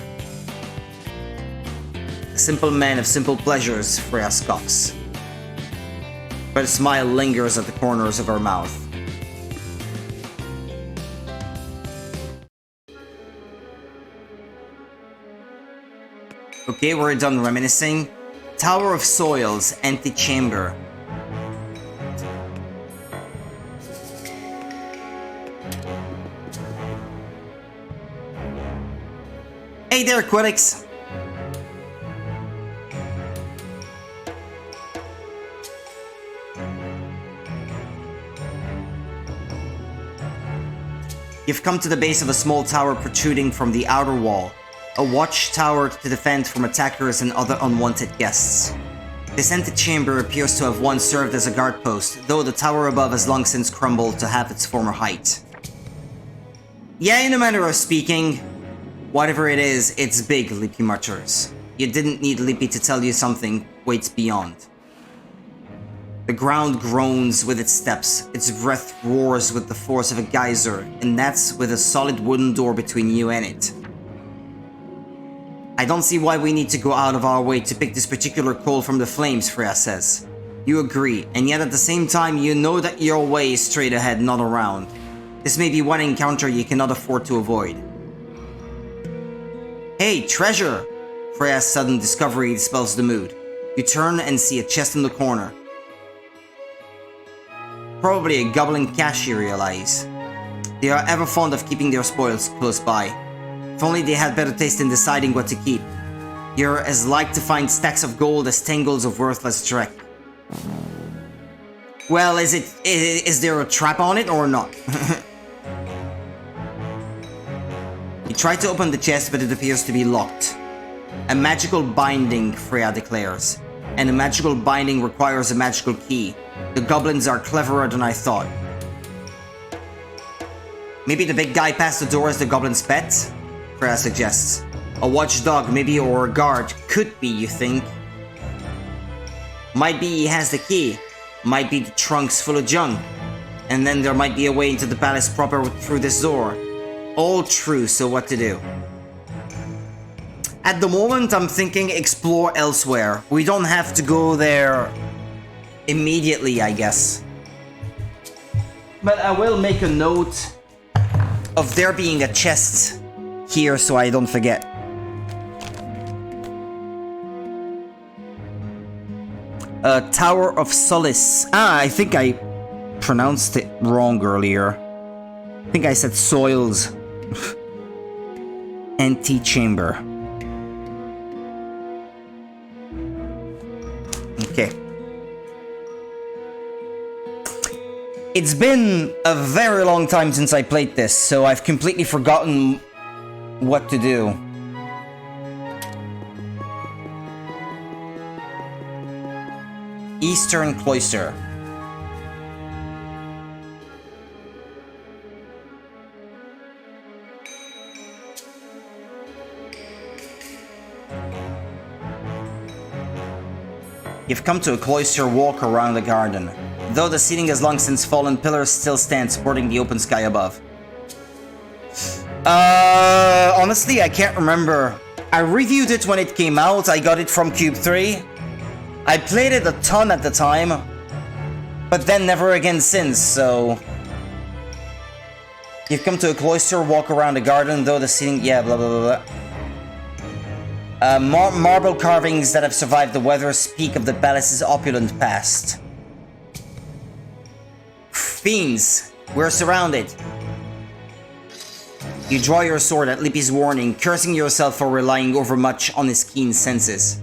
A simple man of simple pleasures, Freya scoffs. But a smile lingers at the corners of her mouth. Okay, we're done reminiscing. Tower of Soils, Antechamber. Hey there, Quiddix! You've come to the base of a small tower protruding from the outer wall. A watchtower to defend from attackers and other unwanted guests. This antechamber appears to have once served as a guard post, though the tower above has long since crumbled to half its former height. Yeah, in a manner of speaking, whatever it is, it's big, Lippy mutters. You didn't need Lippy to tell you something waits beyond. The ground groans with its steps, its breath roars with the force of a geyser, and that's with a solid wooden door between you and it. I don't see why we need to go out of our way to pick this particular coal from the flames, Freya says. You agree, and yet at the same time you know that your way is straight ahead, not around. This may be one encounter you cannot afford to avoid. Hey, treasure! Freya's sudden discovery dispels the mood. You turn and see a chest in the corner. Probably a goblin cache, you realize. They are ever fond of keeping their spoils close by. If only they had better taste in deciding what to keep. You're as like to find stacks of gold as tangles of worthless dreck. Well, is there a trap on it or not? You try to open the chest, but it appears to be locked. A magical binding, Freya declares. And a magical binding requires a magical key. The goblins are cleverer than I thought. Maybe the big guy past the door is the goblin's pet? Freya suggests. A watchdog, maybe, or a guard. Could be, you think. Might be he has the key. Might be the trunk's full of junk. And then there might be a way into the palace proper through this door. All true, so what to do? At the moment, I'm thinking explore elsewhere. We don't have to go there immediately, I guess. But I will make a note of there being a chest here so I don't forget. Tower of Solace. I think I pronounced it wrong earlier. I think I said Soils. Antechamber. Okay. It's been a very long time since I played this, so I've completely forgotten what to do. Eastern Cloister. You've come to a cloister walk around the garden. Though the ceiling has long since fallen, pillars still stand supporting the open sky above. Honestly, I can't remember. I reviewed it when it came out. I got it from Cube 3. I played it a ton at the time, but then never again since, so... You've come to a cloister, walk around the garden, though the ceiling... Yeah, blah, blah, blah, blah. Marble carvings that have survived the weather speak of the palace's opulent past. Fiends, we're surrounded. You draw your sword at Lippy's warning, cursing yourself for relying overmuch on his keen senses.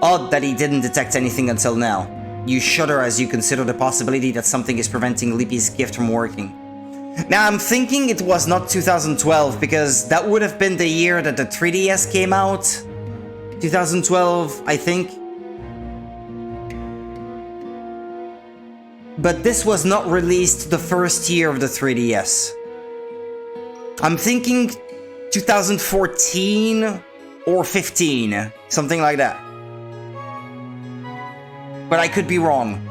Odd that he didn't detect anything until now. You shudder as you consider the possibility that something is preventing Lippy's gift from working. Now, I'm thinking it was not 2012, because that would have been the year that the 3DS came out. 2012, I think. But this was not released the first year of the 3DS. I'm thinking 2014 or 15, something like that. But I could be wrong.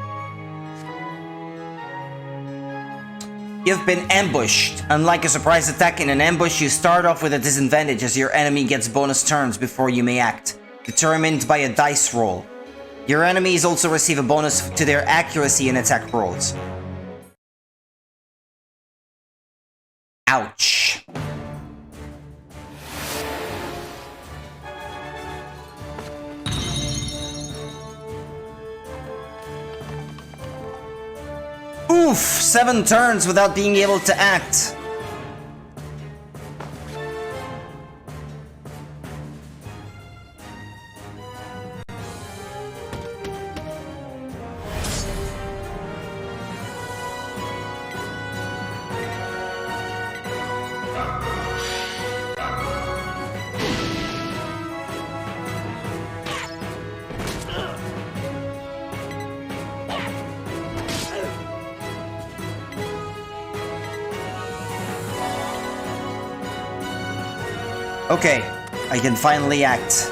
You've been ambushed. Unlike a surprise attack in an ambush, you start off with a disadvantage as your enemy gets bonus turns before you may act, determined by a dice roll. Your enemies also receive a bonus to their accuracy in attack rolls. Ouch. Oof! 7 turns without being able to act. Okay, I can finally act.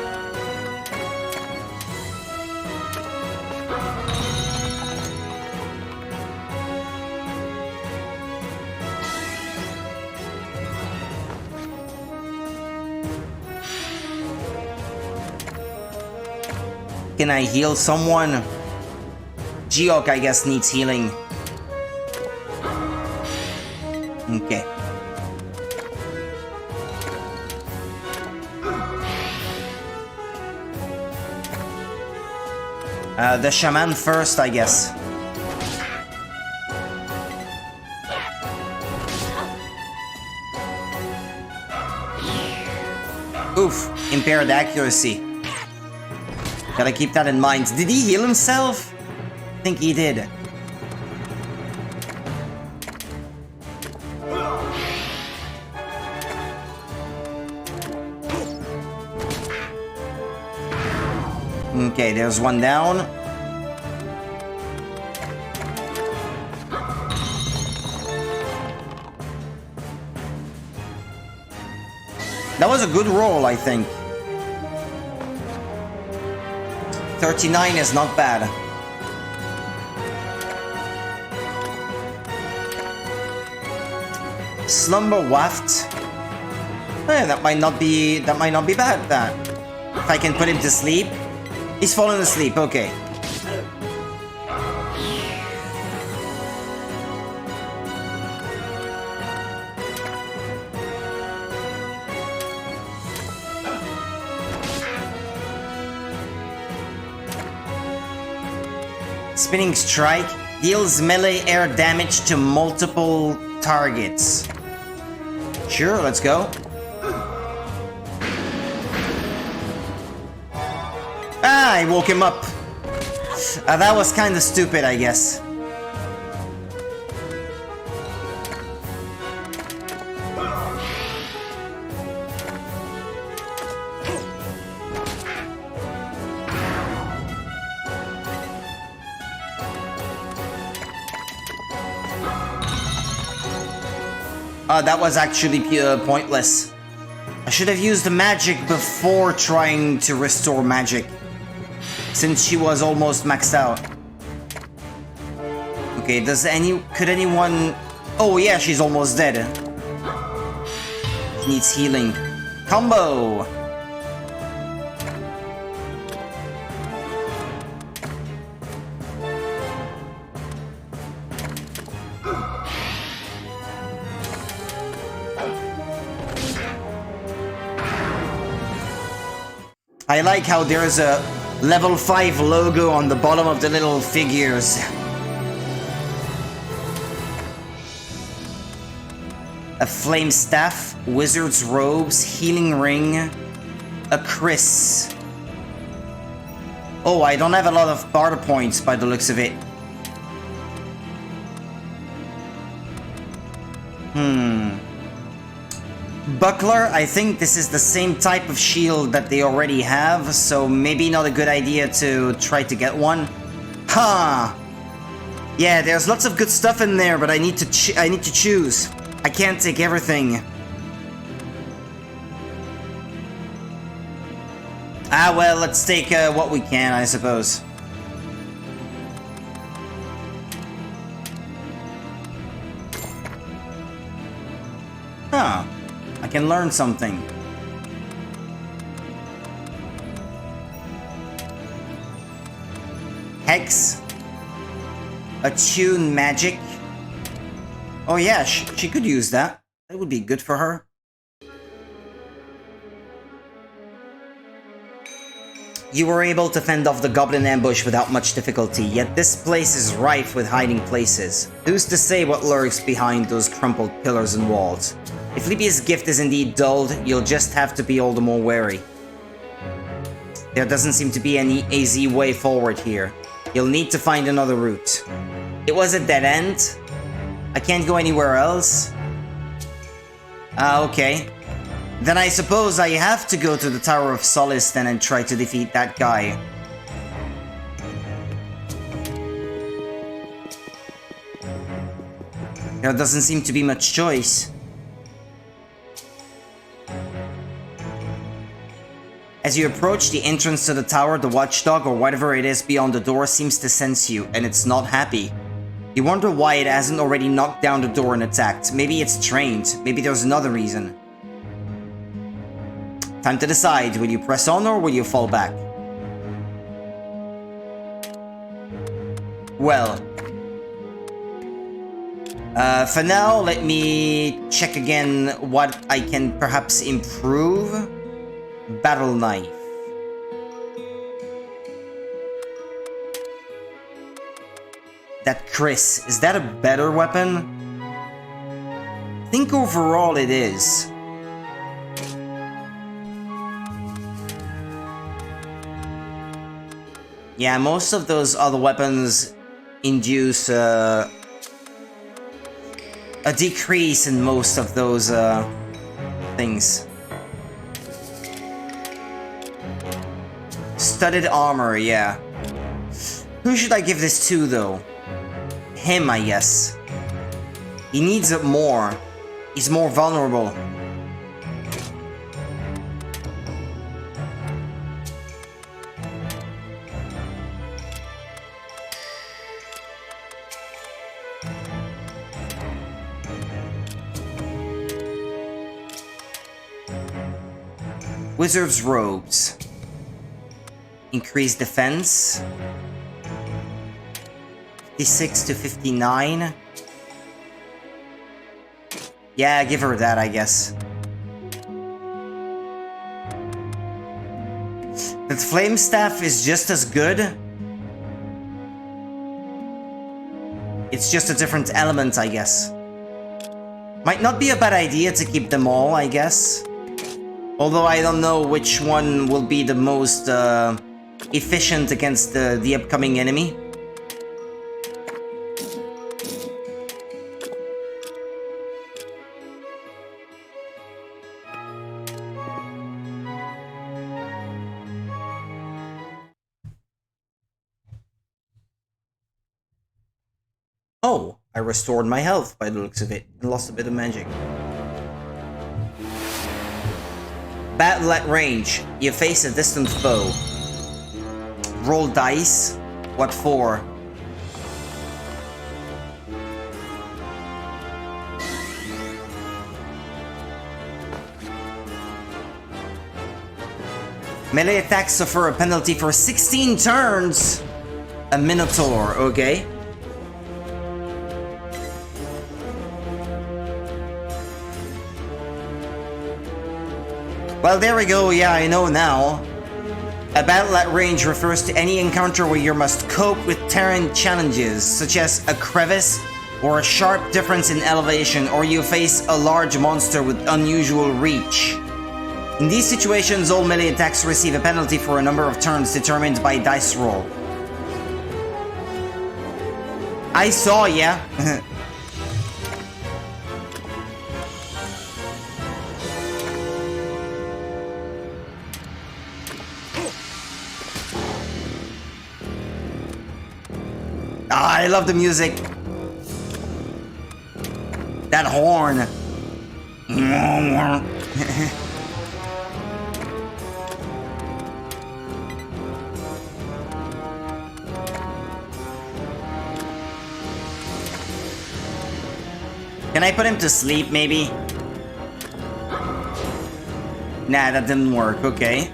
Can I heal someone? Geok, I guess, needs healing. Okay. The shaman first, I guess. Oof, impaired accuracy. Gotta keep that in mind. Did he heal himself? I think he did. Okay, there's one down. That was a good roll, I think. 39 is not bad. Slumber waft. Eh, that might not be bad. That if I can put him to sleep. He's fallen asleep. Okay. Spinning Strike deals melee air damage to multiple targets. Sure, let's go. Ah, I woke him up. That was kind of stupid, I guess. That was actually pointless. I should have used the magic before trying to restore magic. since she was almost maxed out. Okay, could anyone... Oh yeah, she's almost dead. She needs healing. Combo! I like how there's a level 5 logo on the bottom of the little figures. A flame staff, wizard's robes, healing ring, a Chris. Oh, I don't have a lot of barter points by the looks of it. Buckler, I think this is the same type of shield that they already have, so maybe not a good idea to try to get one. Huh. Yeah, there's lots of good stuff in there, but I need to choose. I can't take everything. Ah, well, let's take what we can, I suppose. Huh. I can learn something. Hex. Attune magic. Oh yeah, she could use that. That would be good for her. You were able to fend off the goblin ambush without much difficulty, yet this place is rife with hiding places. Who's to say what lurks behind those crumpled pillars and walls? If Libya's gift is indeed dulled, you'll just have to be all the more wary. There doesn't seem to be any easy way forward here. You'll need to find another route. It was a dead end. I can't go anywhere else. Okay. Then I suppose I have to go to the Tower of Solace then and try to defeat that guy. There doesn't seem to be much choice. As you approach the entrance to the tower, the watchdog or whatever it is beyond the door seems to sense you, and it's not happy. You wonder why it hasn't already knocked down the door and attacked. Maybe it's trained. Maybe there's another reason. Time to decide. Will you press on or will you fall back? Well. For now, let me check again what I can perhaps improve. Battle knife. That Chris, is that a better weapon? I think overall it is. Yeah, most of those other weapons induce a decrease in most of those things. Studded armor, yeah. Who should I give this to, though? Him, I guess. He needs it more. He's more vulnerable. Wizard's robes. Increase defense. 56 to 59. Yeah, give her that, I guess. The flame staff is just as good. It's just a different element, I guess. Might not be a bad idea to keep them all, I guess. Although I don't know which one will be the most efficient against the upcoming enemy. Oh, I restored my health by the looks of it and lost a bit of magic. Battle at range. You face a distant foe. Roll dice. What for? Melee attacks suffer a penalty for 16 turns. A Minotaur, okay. Well, there we go. Yeah, I know now. A battle at range refers to any encounter where you must cope with terrain challenges, such as a crevice or a sharp difference in elevation, or you face a large monster with unusual reach. In these situations, all melee attacks receive a penalty for a number of turns determined by dice roll. I saw, yeah. I love the music. That horn. Can I put him to sleep, maybe? Nah, that didn't work. Okay.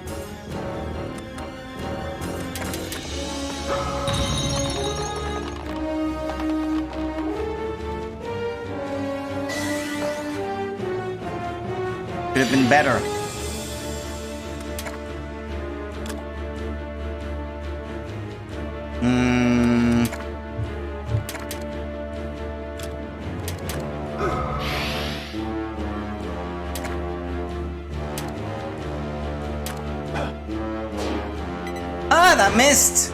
Could have been better. Ah, that missed.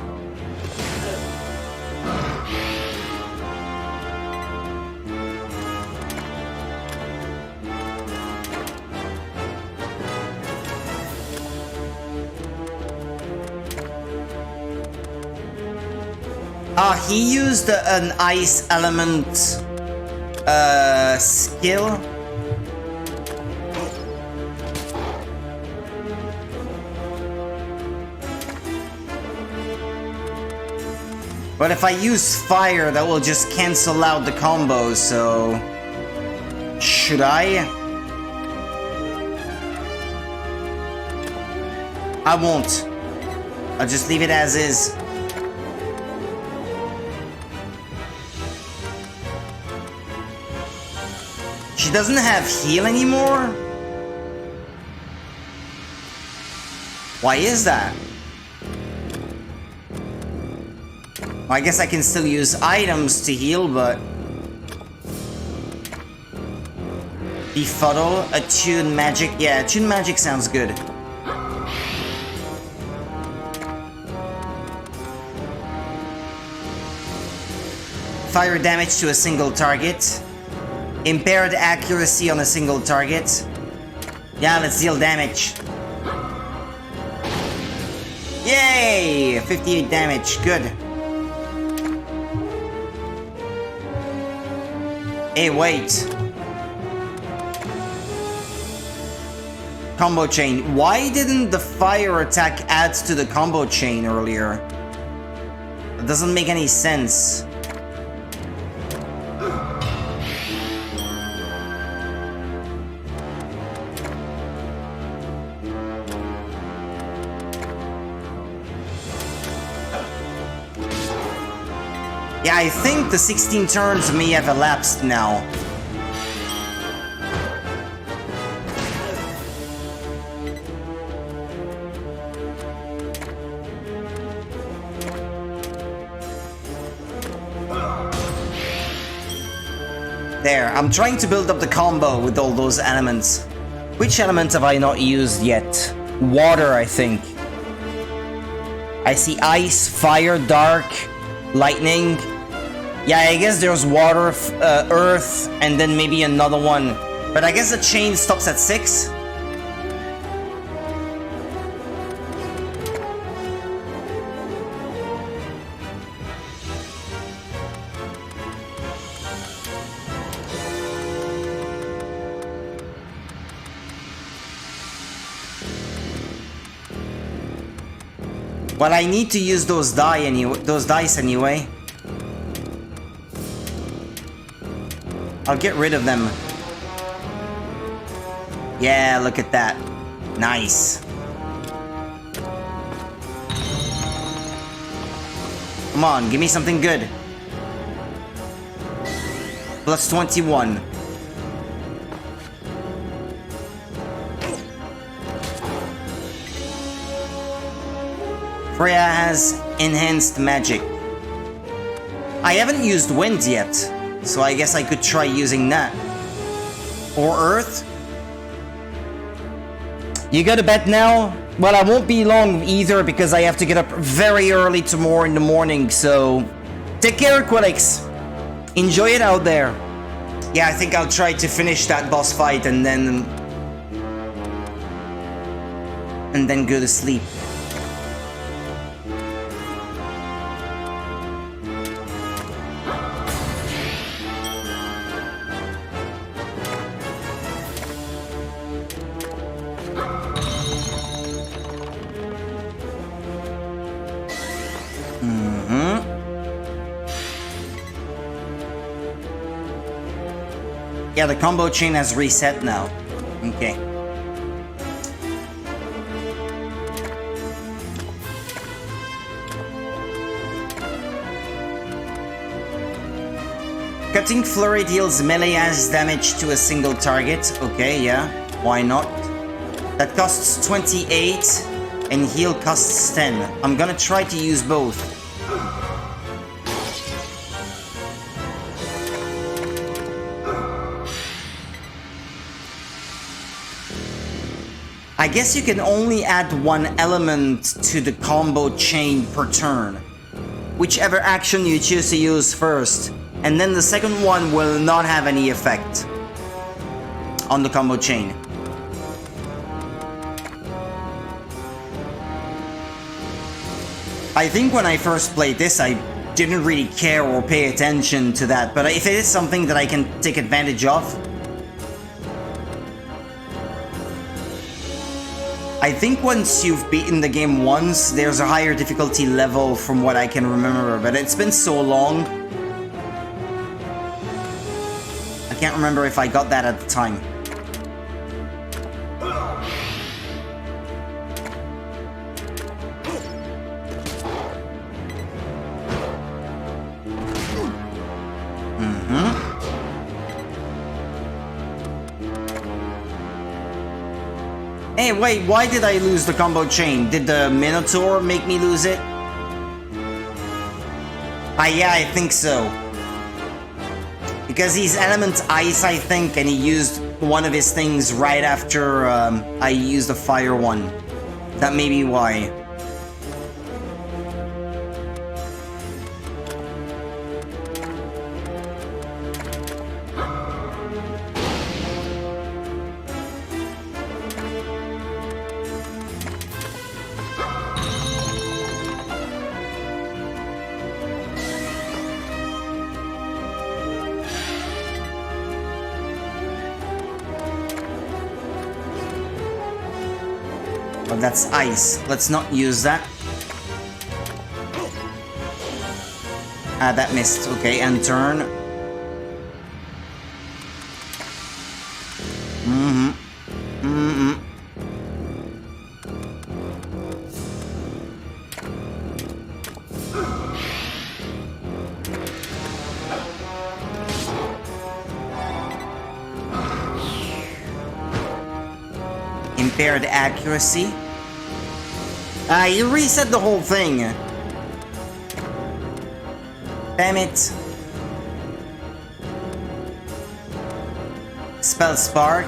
He used an ice element skill. But if I use fire, that will just cancel out the combo, so... Should I? I won't. I'll just leave it as is. She doesn't have heal anymore? Why is that? Well, I guess I can still use items to heal, but... Befuddle, attune magic. Yeah, attune magic sounds good. Fire damage to a single target. Impaired accuracy on a single target. Yeah, let's deal damage. Yay! 58 damage, good. Hey, wait. Combo chain. Why didn't the fire attack add to the combo chain earlier? It doesn't make any sense. Yeah, I think the 16 turns may have elapsed now. There, I'm trying to build up the combo with all those elements. Which element have I not used yet? Water, I think. I see ice, fire, dark, lightning. Yeah, I guess there's water, earth, and then maybe another one. But I guess the chain stops at 6. Well, I need to use those dice anyway. I'll get rid of them. Yeah, look at that. Nice. Come on, give me something good. Plus 21. Freya has enhanced magic. I haven't used wind yet, so I guess I could try using that. Or earth? You go to bed now? Well, I won't be long either because I have to get up very early tomorrow in the morning, so... Take care, Quillix! Enjoy it out there. Yeah, I think I'll try to finish that boss fight and then go to sleep. Yeah, the combo chain has reset now. Okay. Cutting Flurry deals melee as damage to a single target. Okay, yeah. Why not? That costs 28 and heal costs 10. I'm gonna try to use both. I guess you can only add one element to the combo chain per turn. Whichever action you choose to use first, and then the second one will not have any effect on the combo chain. I think when I first played this, I didn't really care or pay attention to that, but if it is something that I can take advantage of, I think once you've beaten the game once, there's a higher difficulty level from what I can remember, but it's been so long. I can't remember if I got that at the time. Hey, wait, why did I lose the combo chain? Did the Minotaur make me lose it? Yeah, I think so. Because he's element ice, I think, and he used one of his things right after I used the fire one. That may be why. But that's ice. Let's not use that. Ah, that missed. Okay, and turn. Impaired accuracy. You reset the whole thing. Damn it. Spell Spark.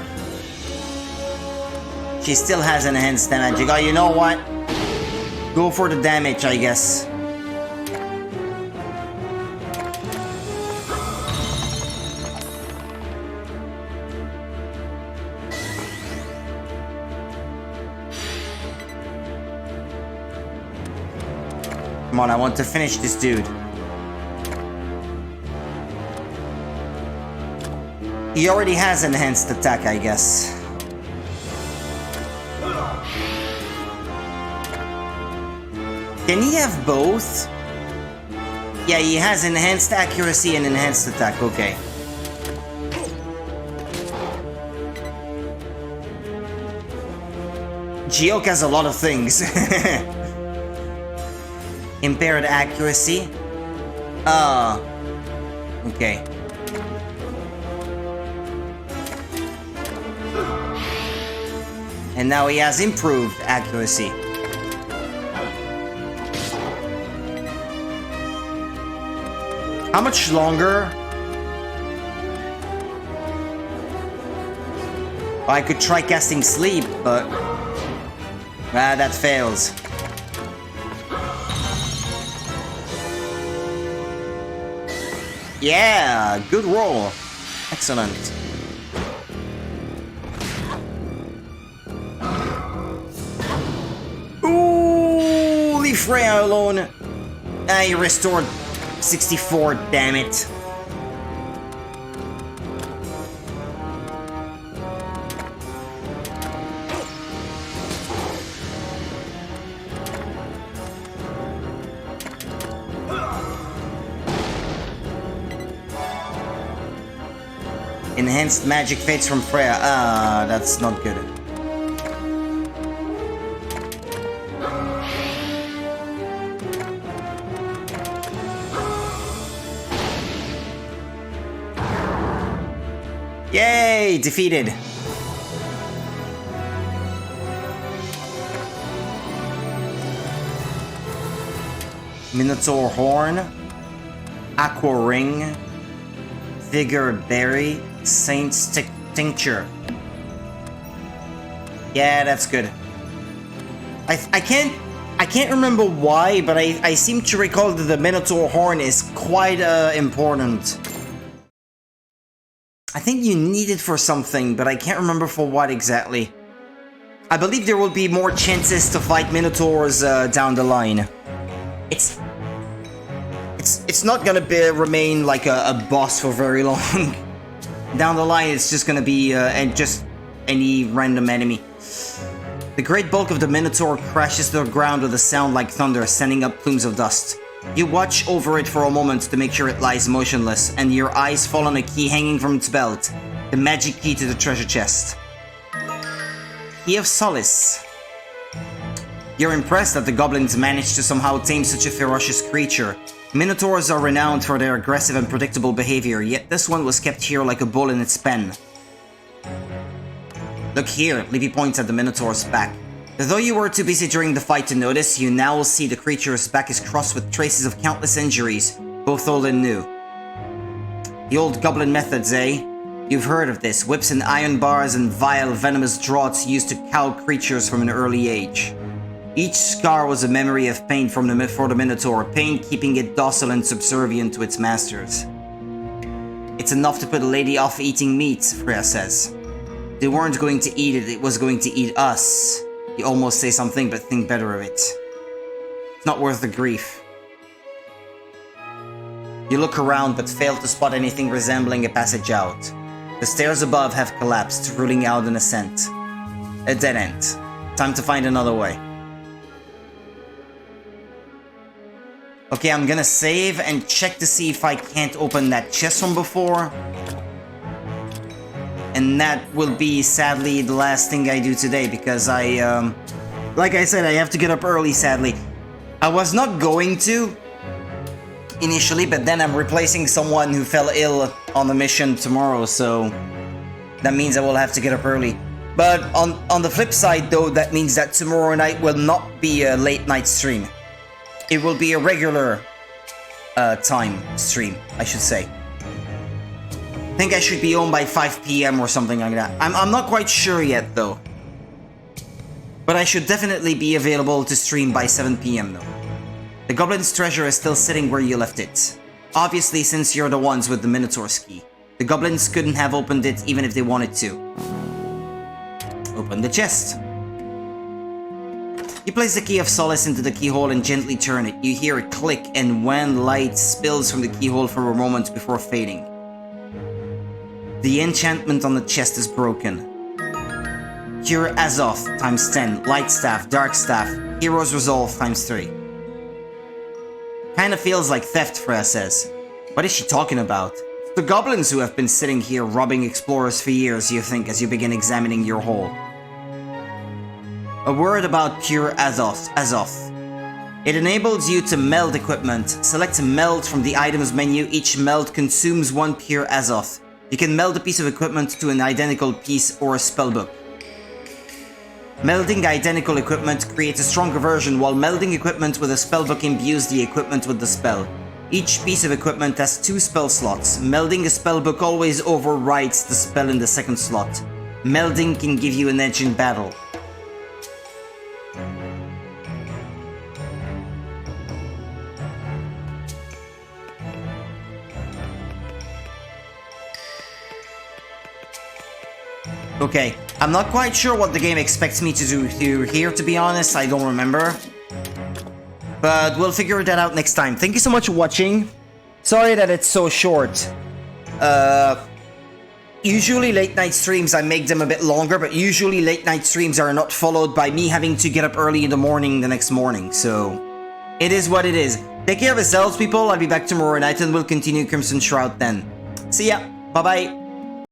She still has enhanced damage. Oh, you know what? Go for the damage, I guess. Come on, I want to finish this dude. He already has enhanced attack, I guess. Can he have both? Yeah, he has enhanced accuracy and enhanced attack. Okay. Geok has a lot of things. Impaired accuracy. Okay. And now he has improved accuracy. How much longer? I could try casting sleep, but that fails. Yeah, good roll. Excellent. Ooh, leave Freya alone. You restored 64, damn it. Enhanced magic fades from Freya. That's not good. Yay! Defeated. Minotaur Horn. Aqua Ring. Vigor Berry. Saint's Tincture. Yeah, that's good. I can't remember why, but I seem to recall that the Minotaur Horn is quite important. I think you need it for something, but I can't remember for what exactly. I believe there will be more chances to fight Minotaurs down the line. It's not gonna remain like a boss for very long. Down the line, it's just gonna be just any random enemy. The great bulk of the Minotaur crashes to the ground with a sound like thunder, sending up plumes of dust. You watch over it for a moment to make sure it lies motionless, and your eyes fall on a key hanging from its belt. The magic key to the treasure chest. Key of Solace. You're impressed that the goblins managed to somehow tame such a ferocious creature. Minotaurs are renowned for their aggressive and predictable behavior, yet this one was kept here like a bull in its pen. Look here, Livy points at the Minotaur's back. Though you were too busy during the fight to notice, you now see the creature's back is crossed with traces of countless injuries, both old and new. The old goblin methods, eh? You've heard of this, whips and iron bars and vile venomous draughts used to cow creatures from an early age. Each scar was a memory of pain for the Minotaur, pain keeping it docile and subservient to its masters. It's enough to put a lady off eating meat, Freya says. They weren't going to eat it, it was going to eat us. You almost say something, but think better of it. It's not worth the grief. You look around, but fail to spot anything resembling a passage out. The stairs above have collapsed, ruling out an ascent. A dead end. Time to find another way. Okay, I'm gonna save and check to see if I can't open that chest from before. And that will be, sadly, the last thing I do today, because like I said, I have to get up early, sadly. I was not going to, initially, but then I'm replacing someone who fell ill on the mission tomorrow, so that means I will have to get up early. But on the flip side, though, that means that tomorrow night will not be a late night stream. It will be a regular time stream, I should say. I think I should be home by 5 PM or something like that. I'm not quite sure yet, though. But I should definitely be available to stream by 7 PM, though. The Goblin's treasure is still sitting where you left it. Obviously, since you're the ones with the Minotaur's key. The Goblins couldn't have opened it even if they wanted to. Open the chest. You place the Key of Solace into the keyhole and gently turn it. You hear a click, and wan light spills from the keyhole for a moment before fading. The enchantment on the chest is broken. Cure Azoth times 10, Light Staff, Dark Staff, Hero's Resolve times 3. Kinda feels like theft, Freya says. What is she talking about? The goblins who have been sitting here robbing explorers for years, you think, as you begin examining your hole. A word about pure Azoth. It enables you to meld equipment. Select meld from the items menu. Each meld consumes 1 pure Azoth. You can meld a piece of equipment to an identical piece or a spellbook. Melding identical equipment creates a stronger version, while melding equipment with a spellbook imbues the equipment with the spell. Each piece of equipment has 2 spell slots. Melding a spellbook always overrides the spell in the second slot. Melding can give you an edge in battle. Okay, I'm not quite sure what the game expects me to do here, to be honest. I don't remember. But we'll figure that out next time. Thank you so much for watching. Sorry that it's so short. Usually late night streams, I make them a bit longer, but usually late night streams are not followed by me having to get up early in the morning the next morning. So, it is what it is. Take care of yourselves, people. I'll be back tomorrow night and we'll continue Crimson Shroud then. See ya. Bye-bye.